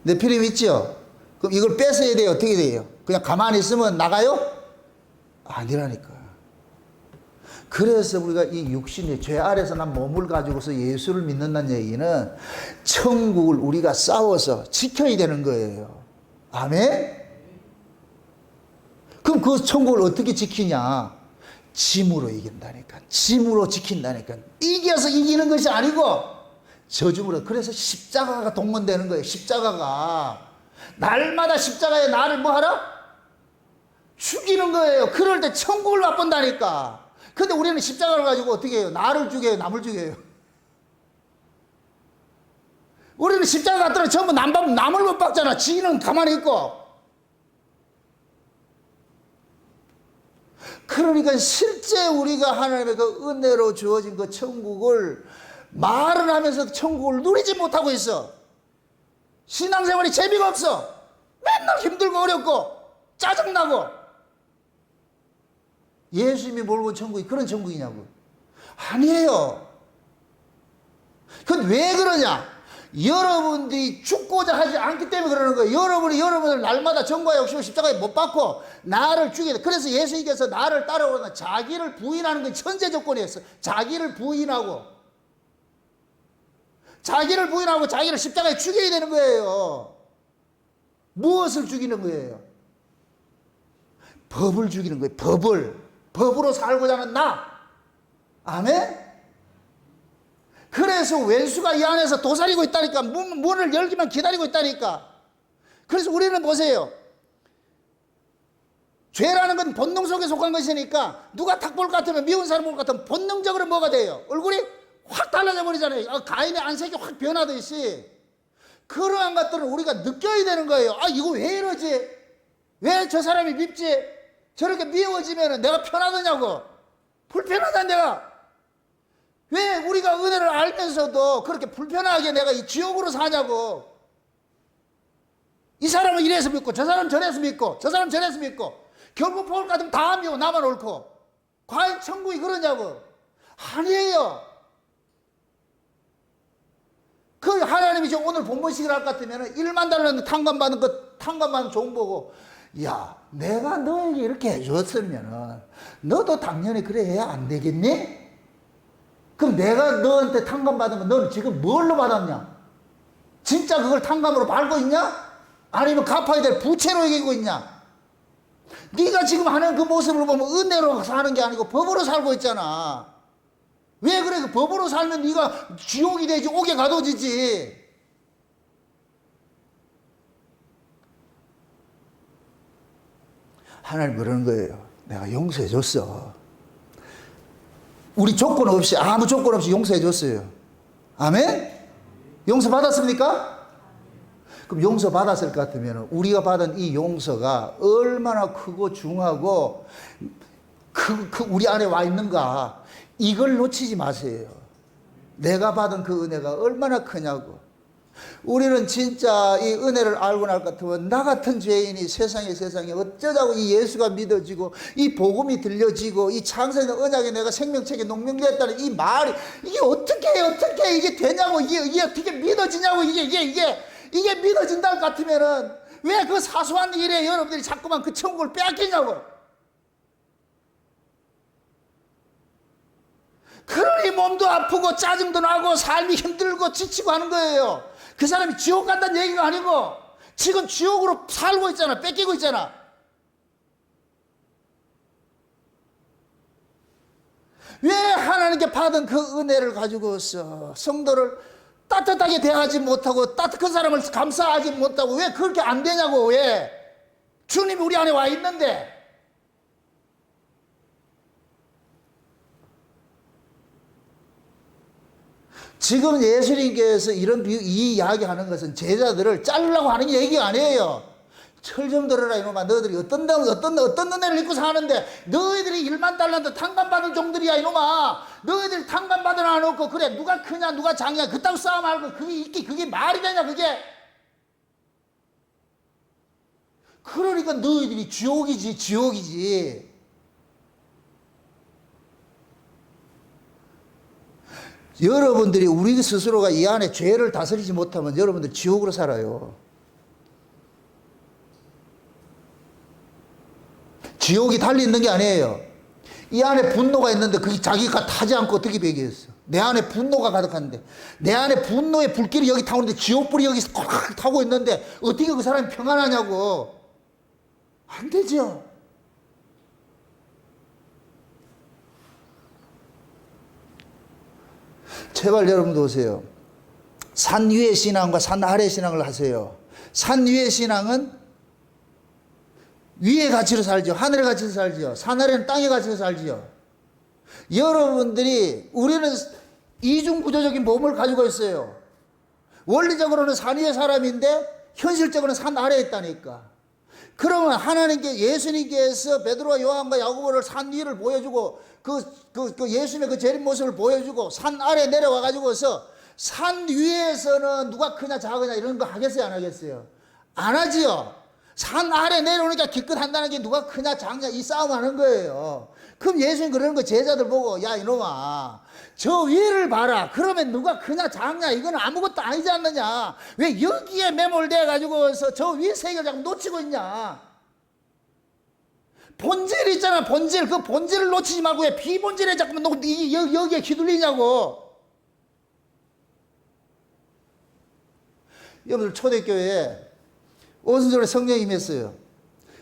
네피림이 있죠? 그럼 이걸 뺏어야 돼요? 어떻게 돼요? 그냥 가만히 있으면 나가요? 아니라니까. 그래서 우리가 이 육신의 죄 아래서 난 몸을 가지고서 예수를 믿는다는 얘기는 천국을 우리가 싸워서 지켜야 되는 거예요. 아멘? 그럼 그 천국을 어떻게 지키냐? 짐으로 이긴다니까. 짐으로 지킨다니까. 이겨서 이기는 것이 아니고 저줌으로. 그래서 십자가가 동원되는 거예요. 십자가가. 날마다 십자가에 나를 뭐 하라? 죽이는 거예요. 그럴 때 천국을 맛본다니까. 근데 우리는 십자가를 가지고 어떻게 해요? 나를 죽여요? 남을 죽여요? 우리는 십자가 갖더라 전부 남을 못 박잖아. 지는 가만히 있고. 그러니까 실제 우리가 하나님의 그 은혜로 주어진 그 천국을 말을 하면서 천국을 누리지 못하고 있어. 신앙생활이 재미가 없어. 맨날 힘들고 어렵고 짜증나고. 예수님이 몰고 온 천국이 그런 천국이냐고. 아니에요. 그건 왜 그러냐? 여러분들이 죽고자 하지 않기 때문에 그러는 거예요. 여러분이 여러분을 날마다 정과 욕심을 십자가에 못 박고 나를 죽이다. 그래서 예수님께서 나를 따라오는 자기를 부인하는 건 천재 조건이었어. 자기를 부인하고 자기를 십자가에 죽여야 되는 거예요. 무엇을 죽이는 거예요? 법을 죽이는 거예요. 법으로 살고자 하는 나. 아멘? 그래서 왼수가 이 안에서 도사리고 있다니까. 문을 열기만 기다리고 있다니까. 그래서 우리는 보세요. 죄라는 건 본능 속에 속한 것이니까 누가 탁 볼 것 같으면 미운 사람 볼 것 같으면 본능적으로 뭐가 돼요? 얼굴이 확 달라져 버리잖아요. 가인의 안색이 확 변하듯이. 그러한 것들을 우리가 느껴야 되는 거예요. 이거 왜 이러지? 왜 저 사람이 밉지? 저렇게 미워지면 내가 편하더냐고. 불편하다 내가. 왜 우리가 은혜를 알면서도 그렇게 불편하게 내가 이 지옥으로 사냐고. 이 사람은 이래서 믿고 저 사람은 저래서 믿고 저 사람은 저래서 믿고 결국 볼 것 같으면 다 믿고 나만 옳고. 과연 천국이 그러냐고. 아니에요. 그 하나님이 지금 오늘 본문식을 할 것 같으면 1만 달러 탕감받은 것 탕감받은 종 보고 야 내가 너에게 이렇게 해줬으면 너도 당연히 그래 해야 안 되겠니? 그럼 내가 너한테 탕감받은 건 너는 지금 뭘로 받았냐? 진짜 그걸 탕감으로 받고 있냐? 아니면 갚아야 될 부채로 이기고 있냐? 네가 지금 하는 그 모습을 보면 은혜로 사는 게 아니고 법으로 살고 있잖아. 왜 그래? 그 법으로 살면 네가 지옥이 되지 옥에 가둬지지. 하나님 그러는 거예요. 내가 용서해 줬어. 우리 조건 없이, 아무 조건 없이 용서해 줬어요. 아멘? 용서 받았습니까? 그럼 용서 받았을 것 같으면 우리가 받은 이 용서가 얼마나 크고 중하고 우리 안에 와 있는가, 이걸 놓치지 마세요. 내가 받은 그 은혜가 얼마나 크냐고. 우리는 진짜 이 은혜를 알고 날 것 같으면 나 같은 죄인이 세상에 어쩌자고 이 예수가 믿어지고 이 복음이 들려지고 이 창세전 언약에 내가 생명책에 농명되었다는 이 말이 이게 어떻게 이게 되냐고, 이게 어떻게 믿어지냐고, 이게 믿어진다 할 것 같으면은 왜 그 사소한 일에 여러분들이 자꾸만 그 천국을 빼앗기냐고. 그러니 몸도 아프고 짜증도 나고 삶이 힘들고 지치고 하는 거예요. 그 사람이 지옥 간다는 얘기가 아니고 지금 지옥으로 살고 있잖아. 뺏기고 있잖아. 왜 하나님께 받은 그 은혜를 가지고서 성도를 따뜻하게 대하지 못하고 그 사람을 감싸하지 못하고 왜 그렇게 안 되냐고. 왜? 주님이 우리 안에 와 있는데. 지금 예수님께서 이 이야기 하는 것은 제자들을 자르려고 하는 얘기가 아니에요. 철 좀 들어라 이놈아. 너희들이 어떤 은혜를 입고 사는데 너희들이 1만 달란트 탕감받을 종들이야 이놈아. 너희들이 탕감받아 놔놓고 그래 누가 크냐 누가 작냐 그따구 싸움 말고 그게 말이 되냐 그게. 그러니까 너희들이 지옥이지. 여러분들이 우리 스스로가 이 안에 죄를 다스리지 못하면 여러분들 지옥으로 살아요. 지옥이 달리 있는 게 아니에요. 이 안에 분노가 있는데 그게 자기가 타지 않고 어떻게 배기했어. 내 안에 분노가 가득한데 내 안에 분노의 불길이 여기 타오는데 지옥불이 여기 꽉 타고 있는데 어떻게 그 사람이 평안하냐고. 안 되죠. 제발 여러분도 오세요. 산 위의 신앙과 산 아래의 신앙을 하세요. 산 위의 신앙은 위의 가치로 살죠. 하늘의 가치로 살죠. 산 아래는 땅의 가치로 살죠. 우리는 이중구조적인 몸을 가지고 있어요. 원리적으로는 산 위의 사람인데 현실적으로는 산 아래에 있다니까. 그러면 하나님께, 예수님께서 베드로와 요한과 야고보를 산 위를 보여주고 그 예수님의 그 재림 모습을 보여주고 산 아래 내려와 가지고서 산 위에서는 누가 크냐 작으냐 이런 거 하겠어요 안 하겠어요? 안 하지요. 산 아래 내려오니까 기껏 한다는 게 누가 크냐 작냐 이 싸움 하는 거예요. 그럼 예수님 그러는 거 제자들 보고 야 이놈아 저 위를 봐라. 그러면 누가 크냐 작냐 이건 아무것도 아니지 않느냐. 왜 여기에 매몰돼 가지고서 저 위 세계를 자꾸 놓치고 있냐. 본질 있잖아. 본질. 그 본질을 놓치지 말고 왜 비본질에 자꾸 여기에 휘둘리냐고. 여러분들 초대교회에 오순절에 성령이 임했어요.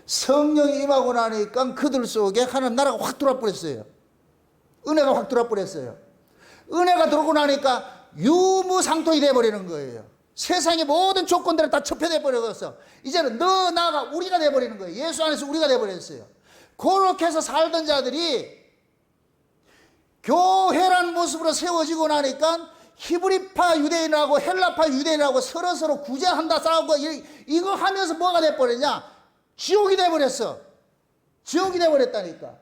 성령이 임하고 나니까 그들 속에 하나님 나라가 확 들어와 버렸어요. 은혜가 확 들어와 버렸어요. 은혜가 들어오고 나니까 유무상통이 돼버리는 거예요. 세상의 모든 조건들을 다 첩혀돼 버려서 이제는 너 나가 우리가 돼버리는 거예요. 예수 안에서 우리가 돼버렸어요. 그렇게 해서 살던 자들이 교회라는 모습으로 세워지고 나니까 히브리파 유대인하고 헬라파 유대인하고 서로 구제한다 싸우고 이거 하면서 뭐가 돼버렸냐. 지옥이 돼버렸어. 지옥이 돼버렸다니까.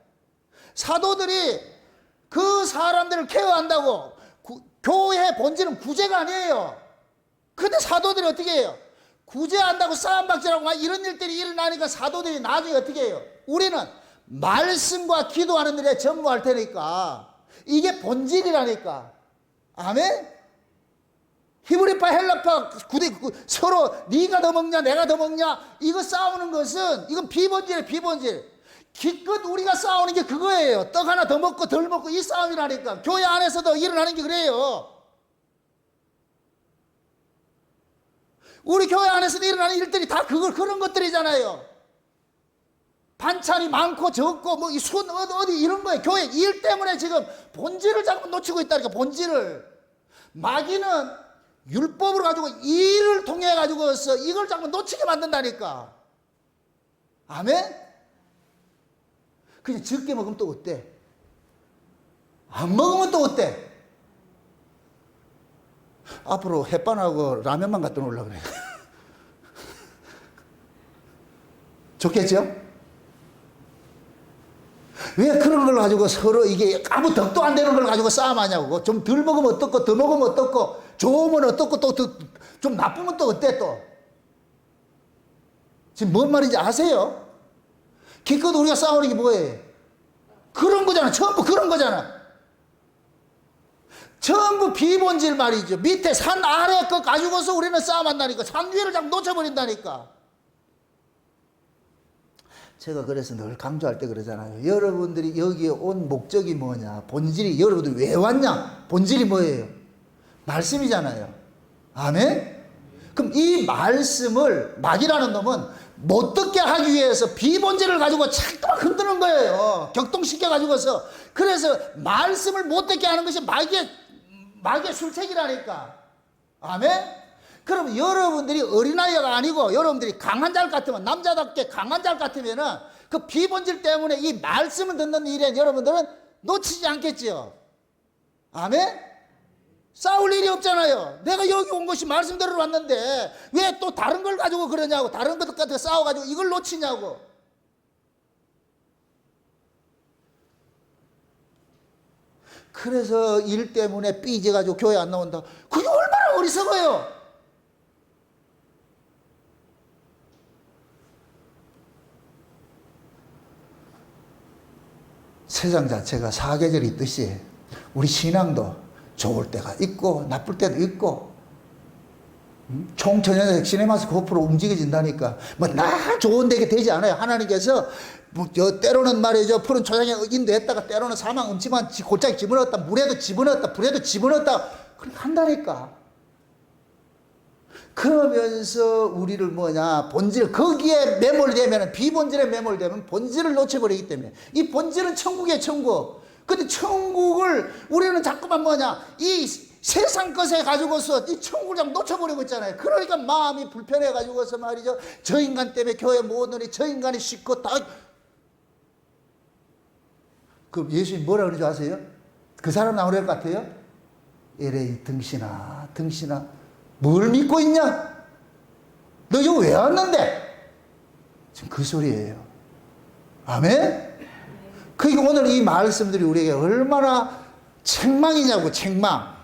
사도들이 그 사람들을 케어한다고. 교회의 본질은 구제가 아니에요. 근데 사도들이 어떻게 해요? 구제한다고 싸움박질하고 이런 일들이 일어나니까 사도들이 나중에 어떻게 해요? 우리는 말씀과 기도하는 일에 전무할 테니까. 이게 본질이라니까. 아멘? 히브리파 헬라파 서로 네가 더 먹냐 내가 더 먹냐 이거 싸우는 것은 이건 비본질이에요. 비본질. 기껏 우리가 싸우는 게 그거예요. 떡 하나 더 먹고 덜 먹고 이 싸움이라니까. 교회 안에서도 일어나는 게 그래요. 우리 교회 안에서 일어나는 일들이 다 그런 것들이잖아요. 반찬이 많고 적고 뭐 이 순 어디 이런 거예요. 교회 일 때문에 지금 본질을 자꾸 놓치고 있다니까. 본질을. 마귀는 율법으로 가지고 일을 통해 가지고서 이걸 자꾸 놓치게 만든다니까. 아멘? 그냥 적게 먹으면 또 어때? 안 먹으면 또 어때? 앞으로 햇반하고 라면만 갖다 놓으려고 그래. 좋겠죠? 왜 그런 걸 가지고 서로 이게 아무 덕도 안 되는 걸 가지고 싸움하냐고. 좀 덜 먹으면 어떻고, 더 먹으면 어떻고, 좋으면 어떻고, 또 좀 나쁘면 또 어때 또? 지금 뭔 말인지 아세요? 기껏 우리가 싸우는 게 뭐예요? 그런 거잖아. 전부 그런 거잖아. 전부 비본질 말이죠. 밑에 산 아래 거 가지고서 우리는 싸움한다니까. 산 위를 자꾸 놓쳐버린다니까. 제가 그래서 늘 강조할 때 그러잖아요. 여러분들이 여기에 온 목적이 뭐냐? 본질이, 여러분들이 왜 왔냐? 본질이 뭐예요? 말씀이잖아요. 아멘? 그럼 이 말씀을 마귀라는 놈은 못 듣게 하기 위해서 비본질을 가지고 자꾸 흔드는 거예요. 격동시켜 가지고서. 그래서 말씀을 못 듣게 하는 것이 마귀의 술책이라니까. 아멘? 그럼 여러분들이 어린아이가 아니고 여러분들이 강한 자 같으면, 남자답게 강한 자 같으면은 그 비본질 때문에 이 말씀을 듣는 일에 여러분들은 놓치지 않겠지요. 아멘? 싸울 일이 없잖아요. 내가 여기 온 것이 말씀 들으러 왔는데 왜 또 다른 걸 가지고 그러냐고. 다른 것 같은 거 싸워가지고 이걸 놓치냐고. 그래서 일 때문에 삐져가지고 교회 안 나온다. 그게 얼마나 어리석어요. 세상 자체가 사계절이 있듯이 우리 신앙도 좋을 때가 있고 나쁠 때도 있고, 총천연의 핵심에 맞서 고프로 움직여진다니까. 뭐 나 좋은 데게 되지 않아요. 하나님께서 때로는 말이죠, 푸른 초장에 인도했다가 때로는 사망 음침한 골짜기 집어넣었다, 물에도 집어넣었다, 불에도 집어넣었다, 그렇게 한다니까. 그러면서 우리를 본질, 거기에 매몰되면, 비본질에 매몰되면 본질을 놓쳐버리기 때문에. 이 본질은 천국이에요, 천국. 근데 천국을 우리는 자꾸만 이 세상 것에 가지고서 이 천국을 좀 놓쳐버리고 있잖아요. 그러니까 마음이 불편해 가지고서 말이죠, 저 인간 때문에 교회 못 오느니 저 인간이 싫고 다. 그 예수님 뭐라 그러지 아세요? 그 사람 나오는 것 같아요? 에레이 등신아 뭘 믿고 있냐? 너 여기 왜 왔는데? 지금 그 소리예요. 아멘? 그러니까 오늘 이 말씀들이 우리에게 얼마나 책망이냐고, 책망.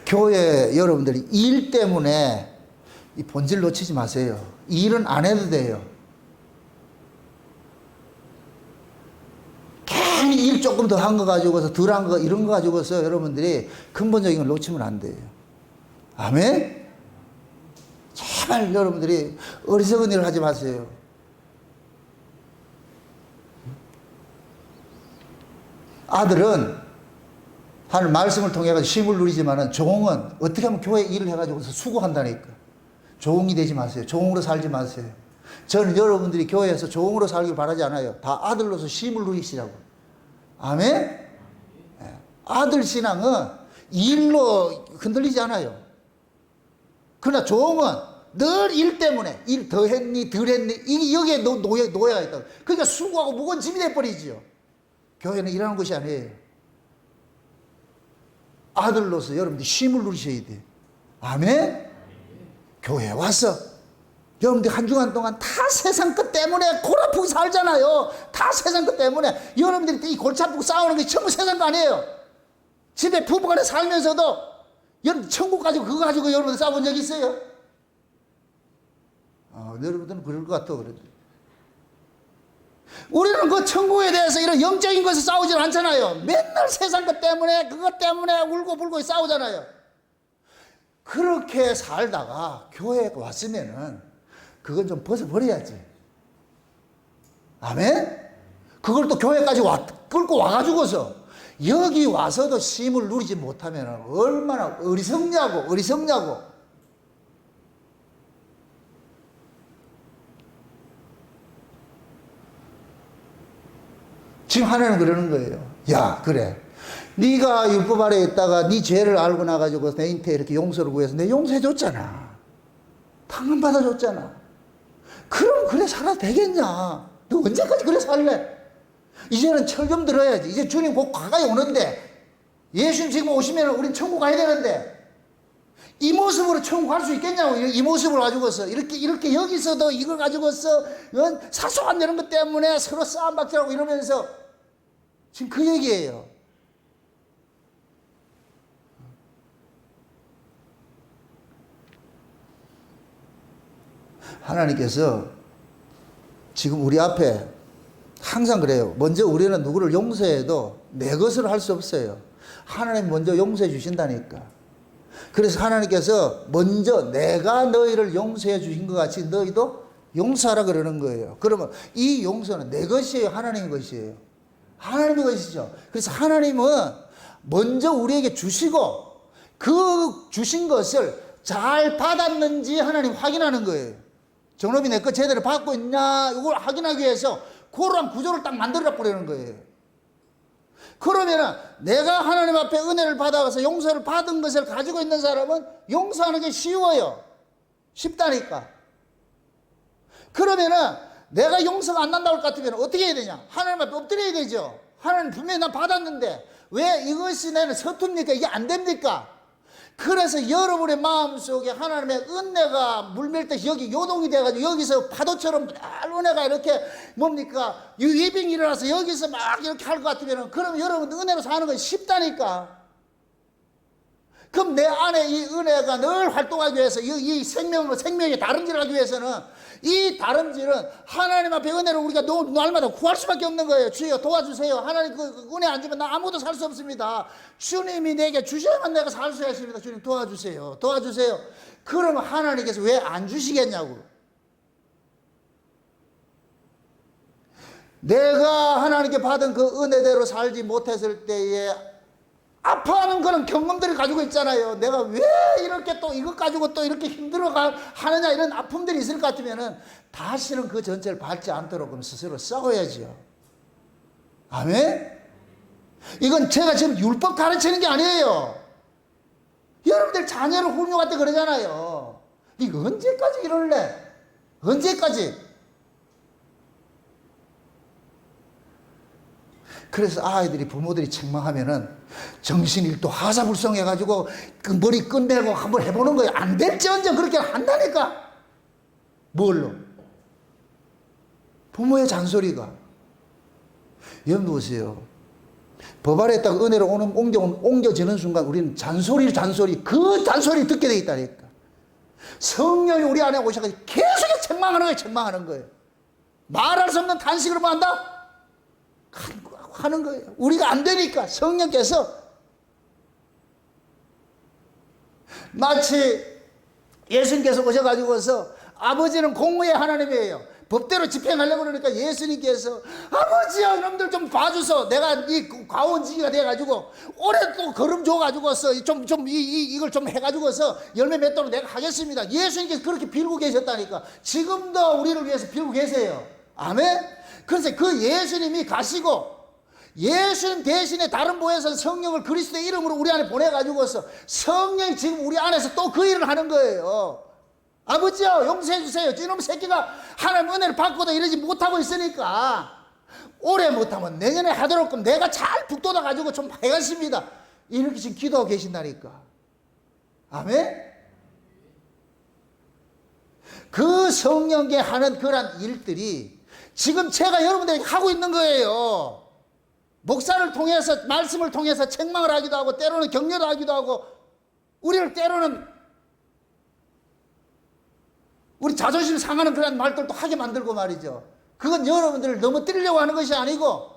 교회 여러분들이 일 때문에 이 본질 놓치지 마세요. 일은 안 해도 돼요. 괜히 일 조금 더 한 거 가지고서, 덜 한 거, 이런 거 가지고서 여러분들이 근본적인 걸 놓치면 안 돼요. 아멘? 제발 여러분들이 어리석은 일을 하지 마세요. 아들은 하는 말씀을 통해 가지고 쉼을 누리지만은 종은 어떻게 하면 교회 일을 해가지고서 수고한다니까. 종이 되지 마세요. 종으로 살지 마세요. 저는 여러분들이 교회에서 종으로 살길 바라지 않아요. 다 아들로서 쉼을 누리시라고. 아멘? 아들 신앙은 일로 흔들리지 않아요. 그러나 종은 늘 일 때문에, 일 더 했니, 덜 했니, 여기에 노예가 있다고. 그러니까 수고하고 무거운 짐이 돼버리지요. 교회는 일하는 것이 아니에요. 아들로서 여러분들이 쉼을 누리셔야 돼. 아멘? 교회에 와서 여러분들 한 주간 동안 다 세상 것 때문에 골 아프고 살잖아요. 다 세상 것 때문에. 여러분들이 이 골치 아프고 싸우는 게 전부 세상 거 아니에요. 집에 부부간에 살면서도 여러분 천국 가지고 그거 가지고 여러분들 싸운 적 있어요? 여러분들은 그럴 것 같아. 그래도 우리는 그 천국에 대해서 이런 영적인 것에 싸우질 않잖아요. 맨날 세상 것 때문에, 그것 때문에 울고 불고 싸우잖아요. 그렇게 살다가 교회에 왔으면은 그건 좀 벗어버려야지. 아멘? 그걸 또 교회까지 끌고 와가지고서 여기 와서도 쉼을 누리지 못하면 얼마나 어리석냐고. 지금 하나는 그러는 거예요. 야, 그래. 네가 율법 아래에 있다가 네 죄를 알고 나가지고 내한테 이렇게 용서를 구해서 내 용서해 줬잖아. 당근 받아줬잖아. 그럼 그래 살아도 되겠냐? 너 언제까지 그래 살래? 이제는 철 좀 들어야지. 이제 주님 곧 가까이 오는데, 예수님 지금 오시면 우린 천국 가야 되는데, 이 모습으로 천국 갈 수 있겠냐고. 이 모습을 가지고서 이렇게 여기서도 이걸 가지고서 사소한 이런 것 때문에 서로 싸움박질하고 이러면서 지금 그 얘기예요. 하나님께서 지금 우리 앞에 항상 그래요. 먼저 우리는 누구를 용서해도 내 것으로 할 수 없어요. 하나님 먼저 용서해 주신다니까. 그래서 하나님께서 먼저 내가 너희를 용서해 주신 것 같이 너희도 용서하라 그러는 거예요. 그러면 이 용서는 내 것이에요? 하나님의 것이에요? 하나님의 것이죠. 그래서 하나님은 먼저 우리에게 주시고 그 주신 것을 잘 받았는지 하나님 확인하는 거예요. 정rob이 내 거 제대로 받고 있냐 이걸 확인하기 위해서 그런 구조를 딱 만들어 버리는 거예요. 그러면은 내가 하나님 앞에 은혜를 받아서 용서를 받은 것을 가지고 있는 사람은 용서하는 게 쉬워요. 쉽다니까. 그러면은 내가 용서가 안 난다고 할 것 같으면 어떻게 해야 되냐? 하나님 앞에 엎드려야 되죠. 하나님 분명히 난 받았는데 왜 이것이 나는 서툽니까? 이게 안 됩니까? 그래서 여러분의 마음속에 하나님의 은혜가 물밀듯이 여기 요동이 돼가지고 여기서 파도처럼 은혜가 이렇게 뭡니까? 위빙이 일어나서 여기서 막 이렇게 할 것 같으면 그러면 여러분 은혜로 사는 건 쉽다니까. 그럼 내 안에 이 은혜가 늘 활동하기 위해서 이 생명의 다름질을 하기 위해서는 이 다름질은 하나님 앞에 은혜를 우리가 날마다 구할 수밖에 없는 거예요. 주여 도와주세요. 하나님 그 은혜 안 주면 나 아무도 살 수 없습니다. 주님이 내게 주셔야만 내가 살 수 있습니다. 주님 도와주세요. 도와주세요. 그러면 하나님께서 왜 안 주시겠냐고. 내가 하나님께 받은 그 은혜대로 살지 못했을 때에 아파하는 그런 경험들을 가지고 있잖아요. 내가 왜 이렇게 또 이것 가지고 또 이렇게 힘들어 하느냐 이런 아픔들이 있을 것 같으면은 다시는 그 전체를 밟지 않도록 그럼 스스로 싸워야죠. 아멘? 이건 제가 지금 율법 가르치는 게 아니에요. 여러분들 자녀를 훈육할 때 그러잖아요. 이거 언제까지 이럴래? 언제까지? 그래서 아이들이 부모들이 책망하면은 정신이 또 하사불성해가지고 그 머리 끝내고 한번 해보는 거예요. 안 될지언정 그렇게 한다니까. 뭘로? 부모의 잔소리가. 여러분 보세요. 법 아래에다가 은혜로 옮겨지는 순간 우리는 잔소리 그 잔소리 듣게 돼 있다니까. 성령이 우리 안에 오셔가지고 계속 책망하는 거예요. 말할 수 없는 탄식으로 뭐 한다? 하는 거예요. 우리가 안 되니까 성령께서 마치 예수님께서 오셔가지고서 아버지는 공의의 하나님이에요. 법대로 집행하려고 그러니까 예수님께서 아버지야 이놈들 좀 봐줘서 내가 이 과원지기가 돼가지고 올해 또 걸음 줘가지고서 이걸 좀 해가지고서 열매 맺도록 내가 하겠습니다. 예수님께서 그렇게 빌고 계셨다니까. 지금도 우리를 위해서 빌고 계세요. 아멘. 그래서 그 예수님이 가시고 예수님 대신에 다른 보혜사 성령을 그리스도의 이름으로 우리 안에 보내가지고서 성령이 지금 우리 안에서 또 그 일을 하는 거예요. 아버지요 용서해 주세요. 이놈 새끼가 하나님 은혜를 받고도 이러지 못하고 있으니까 올해 못하면 내년에 하도록 그럼 내가 잘 북돋아 가지고 좀 해가십니다. 이렇게 지금 기도하고 계신다니까. 아멘. 그 성령께 하는 그런 일들이 지금 제가 여러분들에게 하고 있는 거예요. 목사를 통해서 말씀을 통해서 책망을 하기도 하고 때로는 격려도 하기도 하고 우리를 때로는 우리 자존심 상하는 그런 말들도 하게 만들고 말이죠. 그건 여러분들을 넘어뜨리려고 하는 것이 아니고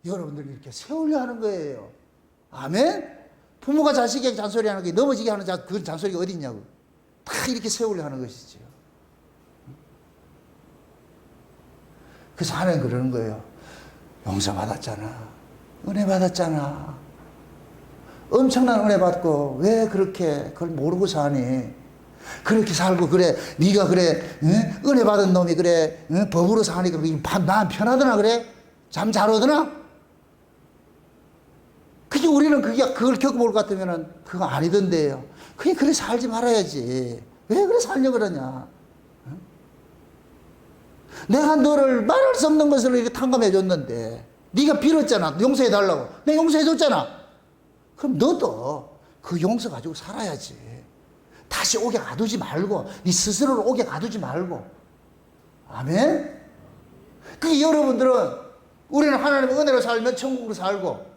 여러분들을 이렇게 세우려 하는 거예요. 아멘? 부모가 자식에게 잔소리하는 게 넘어지게 하는 그 잔소리가 어디 있냐고. 다 이렇게 세우려 하는 것이죠. 그래서 하나님 그러는 거예요. 용서받았잖아. 은혜 받았잖아. 엄청난 은혜 받고 왜 그렇게 그걸 모르고 사니? 그렇게 살고 그래 네가 그래 은혜 받은 놈이 그래 법으로 사니까 마음 편하더나 그래? 잠 잘 오더나? 그게 우리는 그걸 겪어볼 것 같으면은 그거 아니던데요. 그래 살지 말아야지. 왜 그래 살려고 그러냐? 내가 너를 말할 수 없는 것을 이렇게 탕감해 줬는데 네가 빌었잖아. 용서해 달라고. 내가 용서해 줬잖아. 그럼 너도 그 용서 가지고 살아야지. 다시 옥에 가두지 말고 네 스스로를 옥에 가두지 말고. 아멘. 그게 여러분들은 우리는 하나님의 은혜로 살면 천국으로 살고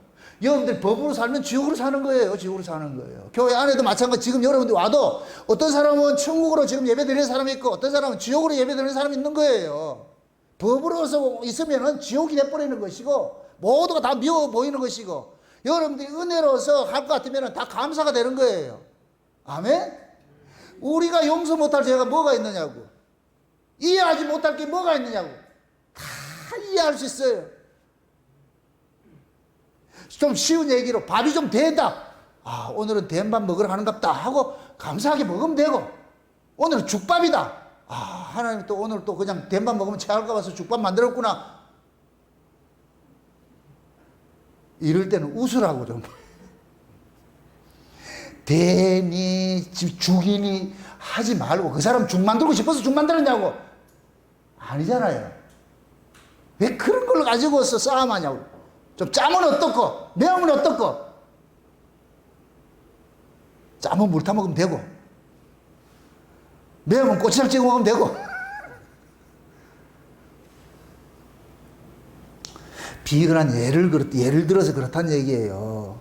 여러분들 법으로 살면 지옥으로 사는 거예요. 지옥으로 사는 거예요. 교회 안에도 마찬가지. 지금 여러분들 와도 어떤 사람은 천국으로 지금 예배 드리는 사람이 있고 어떤 사람은 지옥으로 예배 드리는 사람이 있는 거예요. 법으로서 있으면은 지옥이 돼버리는 것이고 모두가 다 미워 보이는 것이고 여러분들이 은혜로서 할 것 같으면 다 감사가 되는 거예요. 아멘? 우리가 용서 못할 죄가 뭐가 있느냐고. 이해하지 못할 게 뭐가 있느냐고. 다 이해할 수 있어요. 좀 쉬운 얘기로 밥이 좀 된다. 아, 오늘은 된밥 먹으러 가는갑다 하고 감사하게 먹으면 되고 오늘은 죽밥이다. 아, 하나님 또 오늘 또 그냥 된밥 먹으면 체할까 봐서 죽밥 만들었구나. 이럴 때는 웃으라고 좀. 되니 죽이니 하지 말고 그 사람 죽 만들고 싶어서 죽 만들었냐고. 아니잖아요. 왜 그런 걸 가지고서 싸움하냐고. 좀 짬은 어떻고 매움은 어떻고. 짬은 물 타 먹으면 되고 매우면 고추장 찍어 먹으면 되고. 비근한 예를 들어서 그렇다는 얘기예요.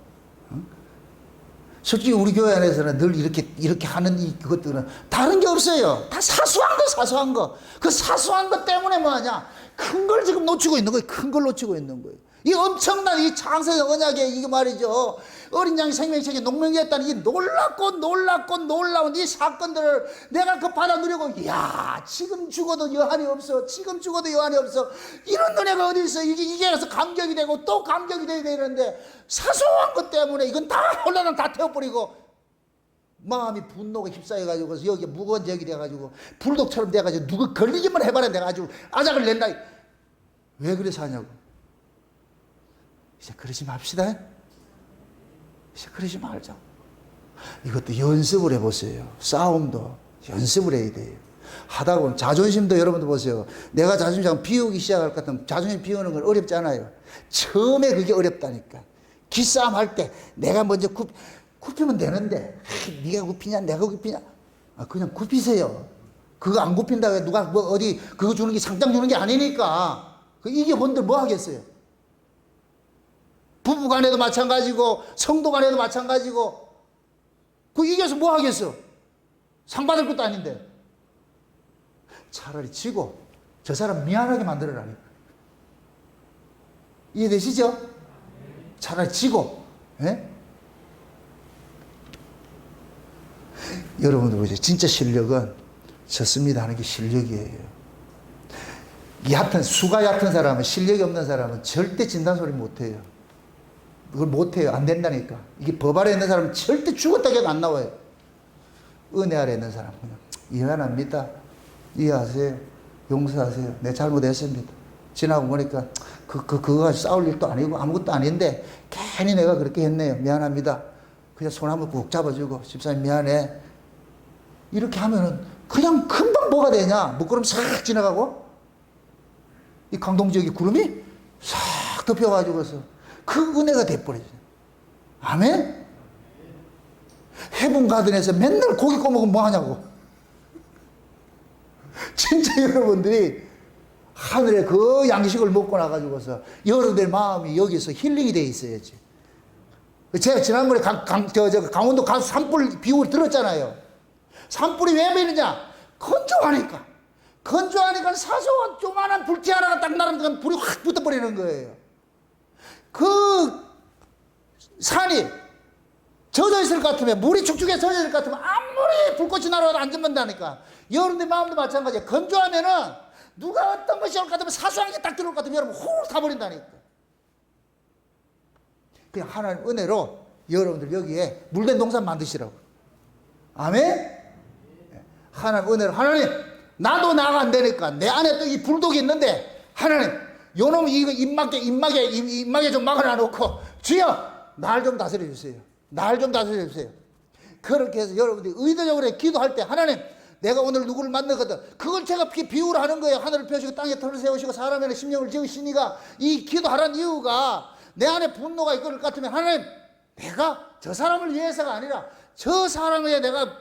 솔직히 우리 교회 안에서는 늘 이렇게 하는 그것들은 다른 게 없어요. 다 사소한 거. 그 사소한 것 때문에 뭐하냐? 큰 걸 지금 놓치고 있는 거예요. 큰 걸 놓치고 있는 거예요. 이 엄청난 이 창세의 언약에 이게 말이죠. 어린 양이 생명책에 농명했다는 이 놀랍고 놀라운 이 사건들을 내가 그 받아 누리고, 이야, 지금 죽어도 여한이 없어. 지금 죽어도 여한이 없어. 이런 은혜가 어디 있어. 이게 그래서 감격이 되고 또 감격이 되야 되는데 사소한 것 때문에 이건 다 혼란을 다 태워버리고 마음이 분노가 휩싸여가지고 여기 무거운 적이 돼가지고 불독처럼 돼가지고 누가 걸리기만 해봐라 내가지고 아작을 낸다. 왜 그래서 하냐고. 이제 그러지 맙시다. 이제 그러지 말자. 이것도 연습을 해보세요. 싸움도 연습을 해야 돼요. 하다 보면 자존심도 여러분도 보세요. 내가 자존심 비우기 시작할 것 같으면 자존심 비우는 건 어렵지 않아요. 처음에 그게 어렵다니까. 기싸움 할 때 내가 먼저 굽히면 되는데 네가 굽히냐 내가 굽히냐. 그냥 굽히세요. 그거 안 굽힌다고 해 누가 뭐 어디 그거 주는 게 상장 주는 게 아니니까. 이게 뭔들 뭐 하겠어요. 부부간에도 마찬가지고 성도간에도 마찬가지고 그 이겨서 뭐 하겠어. 상 받을 것도 아닌데. 차라리 지고 저 사람 미안하게 만들어라니까. 이해되시죠? 차라리 지고. 예? 여러분들 보세요. 진짜 실력은 졌습니다 하는 게 실력이에요. 수가 얕은 사람은, 실력이 없는 사람은 절대 진단소리 못해요. 그걸 못해요. 안 된다니까. 이게 법 아래 있는 사람은 절대 죽었다 해도 안 나와요. 은혜 아래 있는 사람은 그냥 미안합니다. 이해하세요. 용서하세요. 내 잘못했습니다. 지나고 보니까 그거 가지고 싸울 일도 아니고 아무것도 아닌데 괜히 내가 그렇게 했네요. 미안합니다. 그냥 손 한번 꾹 잡아주고 집사님 미안해. 이렇게 하면은 그냥 금방 뭐가 되냐. 먹구름 싹 지나가고 이 강동 지역의 구름이 싹 덮여가지고서 그 은혜가 돼버리죠. 아멘? 해븐 가든에서 맨날 고기 꺼먹으면 뭐 하냐고. 진짜 여러분들이 하늘의 그 양식을 먹고 나가지고서 여러분들 마음이 여기서 힐링이 돼 있어야지. 제가 지난번에 강원도 가수 산불 비유를 들었잖아요. 산불이 왜 be느냐? 건조하니까. 건조하니까 사소한 조만한 불티 하나가 딱 나르면 불이 확 붙어버리는 거예요. 그 산이 젖어 있을 것 같으면, 물이 축축해 젖어 있을 것 같으면 아무리 불꽃이 날아와도 안 젖는다니까. 여러분들 마음도 마찬가지예요. 건조하면은 누가 어떤 것이 올 것 같으면 사소한 게 딱 들어올 것 같으면 여러분 훅 타버린다니까. 그냥 하나님 은혜로 여러분들 여기에 물된 동산 만드시라고. 아멘? 하나님 은혜로, 하나님 나도 나가 안 되니까 내 안에 또 이 불독이 있는데 하나님 요놈 이거 입막에 좀 막아놔 놓고 주여 날 좀 다스려 주세요. 날 좀 다스려 주세요. 그렇게 해서 여러분들이 의도적으로 기도할 때 하나님 내가 오늘 누구를 만나거든. 그걸 제가 비유를 하는 거예요. 하늘을 펴시고 땅에 털을 세우시고 사람 안에 심령을 지으시니가 이 기도하라는 이유가 내 안에 분노가 이끌 것 같으면 하나님 내가 저 사람을 위해서가 아니라 저 사람에 내가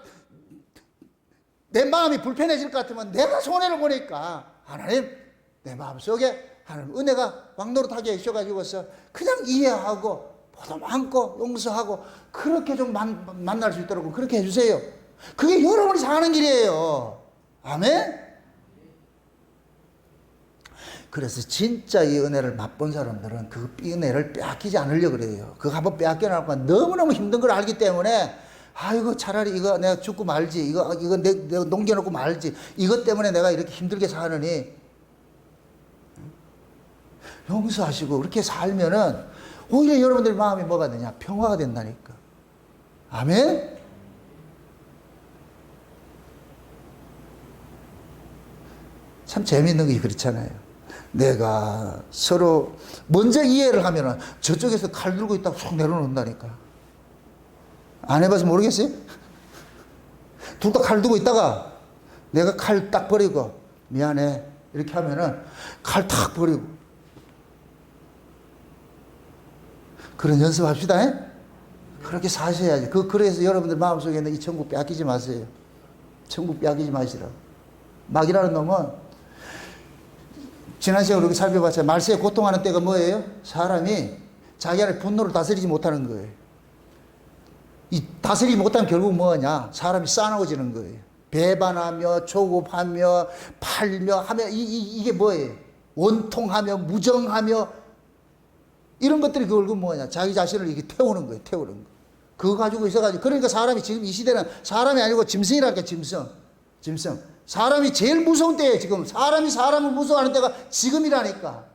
내 마음이 불편해질 것 같으면 내가 손해를 보니까 하나님 내 마음속에 하나님 은혜가 왕노릇하게 해주셔가지고서 그냥 이해하고 보도 많고 용서하고 그렇게 좀 만날 수 있도록 그렇게 해주세요. 그게 여러분이 사는 길이에요. 아멘? 그래서 진짜 이 은혜를 맛본 사람들은 그 은혜를 빼앗기지 않으려고 그래요. 그거 한번 빼앗겨나면 너무너무 힘든 걸 알기 때문에 아이고 차라리 이거 내가 죽고 말지 이거 내가 넘겨놓고 말지 이것 때문에 내가 이렇게 힘들게 사느니 용서하시고 그렇게 살면은 오히려 여러분들 마음이 뭐가 되냐? 평화가 된다니까. 아멘? 참 재밌는 게 그렇잖아요. 내가 서로 먼저 이해를 하면은 저쪽에서 칼 들고 있다고 쏙 내려놓는다니까. 안 해봐서 모르겠어요? 둘 다 칼 들고 있다가 내가 칼 딱 버리고 미안해 이렇게 하면은 칼 탁 버리고 그런 연습합시다. 에? 그렇게 사셔야지. 그래서 여러분들 마음속에 있는 이 천국 빼앗기지 마세요. 천국 빼앗기지 마시라고. 마귀라는 놈은 지난 시간에 우리가 살펴봤잖아요. 말세에 고통하는 때가 뭐예요? 사람이 자기 안에 분노를 다스리지 못하는 거예요. 이 다스리지 못하면 결국 뭐냐? 사람이 싸나워지는 거예요. 배반하며 조급하며 팔며 하며 이게 뭐예요? 원통하며 무정하며 이런 것들이 결국 뭐냐? 자기 자신을 이렇게 태우는 거예요. 태우는 거. 그거 가지고 있어가지고 그러니까 사람이 지금 이 시대는 사람이 아니고 짐승이라니까 짐승. 사람이 제일 무서운 때예요. 지금 사람이 사람을 무서워하는 때가 지금이라니까.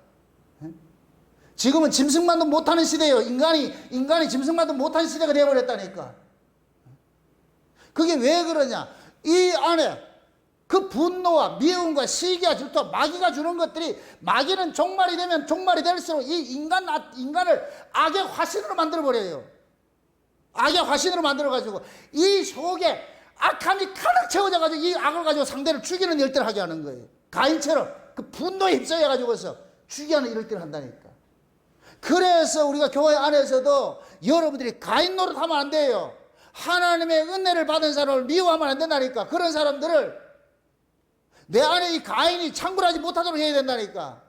지금은 짐승만도 못하는 시대예요. 인간이 짐승만도 못하는 시대가 되어버렸다니까. 그게 왜 그러냐? 이 안에 그 분노와 미움과 시기와 질투와 마귀가 주는 것들이 마귀는 종말이 되면 종말이 될수록 이 인간을 악의 화신으로 만들어버려요. 악의 화신으로 만들어가지고 이 속에 악함이 가득 채워져가지고 이 악을 가지고 상대를 죽이는 일들을 하게 하는 거예요. 가인처럼 그 분노에 휩싸여가지고서 죽이는 일들을 한다니까. 그래서 우리가 교회 안에서도 여러분들이 가인 노릇하면 안 돼요. 하나님의 은혜를 받은 사람을 미워하면 안 된다니까. 그런 사람들을 내 안에 이 가인이 창궐하지 못하도록 해야 된다니까.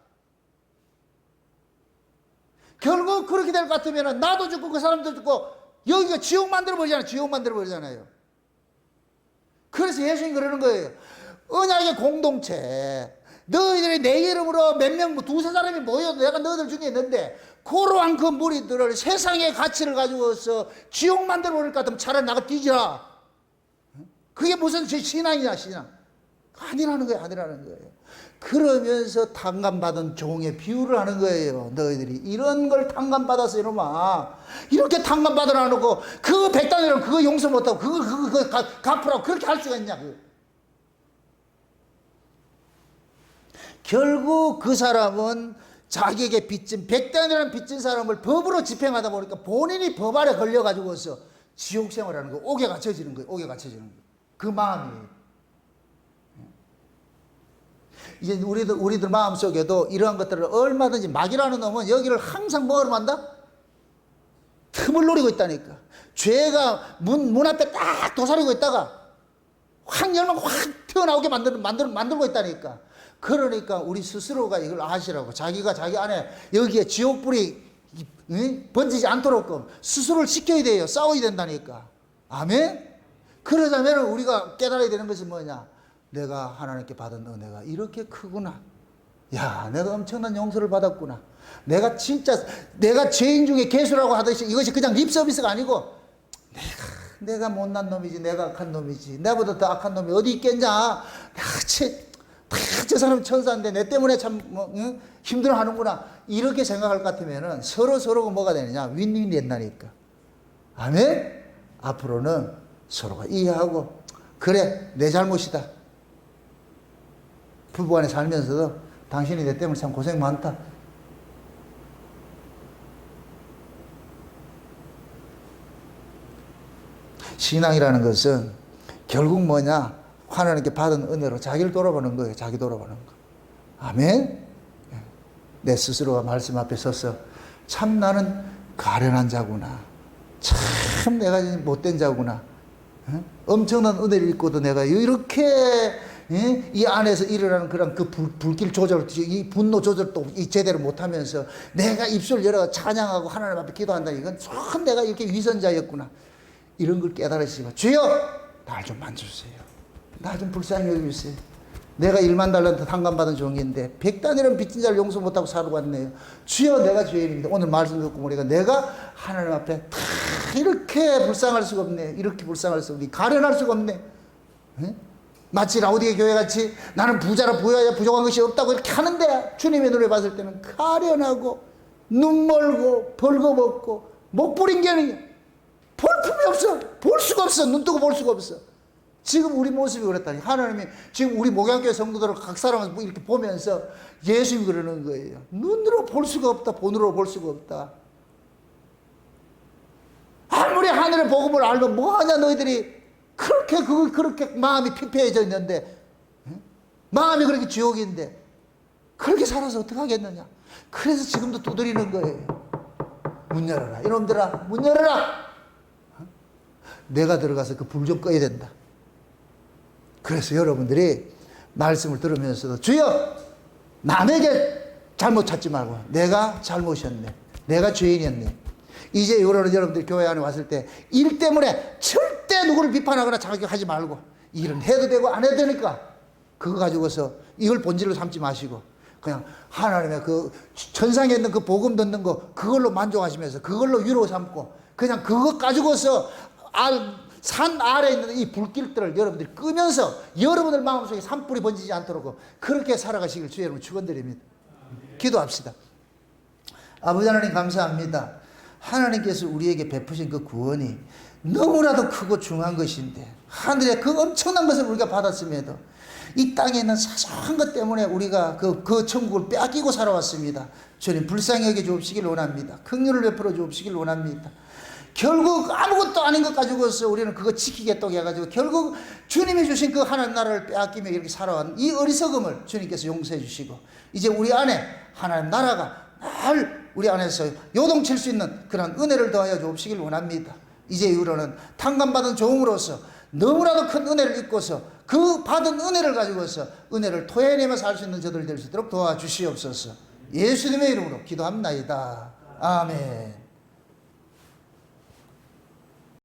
결국 그렇게 될 것 같으면 나도 죽고 그 사람도 죽고 여기가 지옥 만들어버리잖아요. 지옥 만들어버리잖아요. 그래서 예수님이 그러는 거예요. 언약의 공동체. 너희들이 내 이름으로 몇 명, 두세 사람이 모여도 내가 너희들 중에 있는데 그러한 그 무리들을 세상의 가치를 가지고서 지옥 만들어버릴 것 같으면 차라리 나가 뒤지라. 그게 무슨 신앙이냐, 신앙. 아니라는 거예요. 그러면서 탕감받은 종의 비유를 하는 거예요. 너희들이 이런 걸 탕감받아서 이놈아. 이렇게 탕감받으라 놓고 그 백단이라면 그거 용서 못하고 그거 갚으라고 그렇게 할 수가 있냐. 결국 그 사람은 자기에게 빚진 백단이라는 빚진 사람을 법으로 집행하다 보니까 본인이 법 아래 걸려가지고서 지옥 생활하는 거예요. 옥에 갇혀지는 거예요. 그 마음이. 이제 우리들 마음속에도 이러한 것들을 얼마든지 마귀라는 놈은 여기를 항상 뭐로 만다? 틈을 노리고 있다니까. 죄가 문 앞에 딱 도사리고 있다가 확 열면 확 튀어나오게 만들고 있다니까. 그러니까 우리 스스로가 이걸 아시라고. 자기가 자기 안에 여기에 지옥불이 번지지 않도록 스스로를 지켜야 돼요. 싸워야 된다니까. 아멘? 그러자면 우리가 깨달아야 되는 것이 뭐냐? 내가 하나님께 받은 은혜가 이렇게 크구나. 야, 내가 엄청난 용서를 받았구나. 내가 죄인 중에 개수라고 하듯이 이것이 그냥 립 서비스가 아니고 내가 못난 놈이지, 내가 악한 놈이지, 내보다 더 악한 놈이 어디 있겠냐. 저 사람 천사인데 내 때문에 참 힘들어하는구나. 이렇게 생각할 것 같으면은 서로가 뭐가 되느냐? 윈윈이 된다니까. 아멘? 앞으로는 서로가 이해하고 그래, 내 잘못이다. 부부간에 살면서도 당신이 내 때문에 참 고생 많다. 신앙이라는 것은 결국 뭐냐? 하나님께 받은 은혜로 자기를 돌아보는 거예요. 자기 돌아보는 거. 아멘. 내 스스로가 말씀 앞에 서서 참 나는 가련한 자구나. 참 내가 못된 자구나. 엄청난 은혜를 입고도 내가 이렇게 이 안에서 일어나는 그런 그 불길 조절, 이 분노 조절도 제대로 못하면서 내가 입술 열어 찬양하고 하나님 앞에 기도한다. 이건 참 내가 이렇게 위선자였구나. 이런 걸 깨달으시고 주여 날 좀 만져주세요. 나 좀 불쌍히 여겨주세요. 내가 1만 달란트 상감받은 종인데 100단이라는 빚진 자를 용서 못하고 살고 왔네요. 주여 내가 죄인입니다. 오늘 말씀 듣고 보니까 내가 하나님 앞에 다 이렇게 불쌍할 수가 없네. 이렇게 불쌍할 수가 없네. 가련할 수가 없네. 응? 마치 라우디게 교회같이 나는 부자라 부여야 부족한 것이 없다고 이렇게 하는데 주님의 눈에 봤을 때는 가련하고 눈 멀고 벌거벗고 못 부린 게 아니야. 볼품이 없어. 볼 수가 없어. 눈 뜨고 볼 수가 없어. 지금 우리 모습이 그렇다니. 하나님이 지금 우리 목양교회 성도들을 각 사람을 이렇게 보면서 예수님이 그러는 거예요. 눈으로 볼 수가 없다. 본으로 볼 수가 없다. 아무리 하늘의 복음을 알면 뭐하냐 너희들이. 그렇게 마음이 피폐해져 있는데, 마음이 그렇게 지옥인데 그렇게 살아서 어떻게 하겠느냐. 그래서 지금도 두드리는 거예요. 문 열어라. 이놈들아 문 열어라. 내가 들어가서 그 불 좀 꺼야 된다. 그래서 여러분들이 말씀을 들으면서도 주여 남에게 잘못 찾지 말고 내가 잘못이었네. 내가 죄인이었네. 이제 여러분들 교회 안에 왔을 때 일 때문에 절대 누구를 비판하거나 자격하지 말고 일은 해도 되고 안 해도 되니까 그거 가지고서 이걸 본질로 삼지 마시고 그냥 하나님의 그 천상에 있는 그 복음 듣는 거 그걸로 만족하시면서 그걸로 위로 삼고 그냥 그것 가지고서 산 아래에 있는 이 불길들을 여러분들이 끄면서 여러분들 마음속에 산불이 번지지 않도록 그렇게 살아가시길 주의 이름으로 축원드립니다. 기도합시다. 아버지 하나님 감사합니다. 하나님께서 우리에게 베푸신 그 구원이 너무나도 크고 중요한 것인데 하늘의 그 엄청난 것을 우리가 받았음에도 이 땅에 있는 사소한 것 때문에 우리가 그 천국을 빼앗기고 살아왔습니다. 주님 불쌍히 여겨 주옵시길 원합니다. 긍휼을 베풀어 주옵시길 원합니다. 결국 아무것도 아닌 것 가지고서 우리는 그거 지키겠다고 해가지고 결국 주님이 주신 그 하나님 나라를 빼앗기며 이렇게 살아온 이 어리석음을 주님께서 용서해 주시고 이제 우리 안에 하나님 나라가 날 우리 안에서 요동칠 수 있는 그런 은혜를 더하여 주옵시길 원합니다. 이제 이후로는 탕감받은 종으로서 너무나도 큰 은혜를 입고서 그 받은 은혜를 가지고서 은혜를 토해내며 살 수 있는 저들 될 수 있도록 도와주시옵소서. 예수님의 이름으로 기도합나이다. 아멘.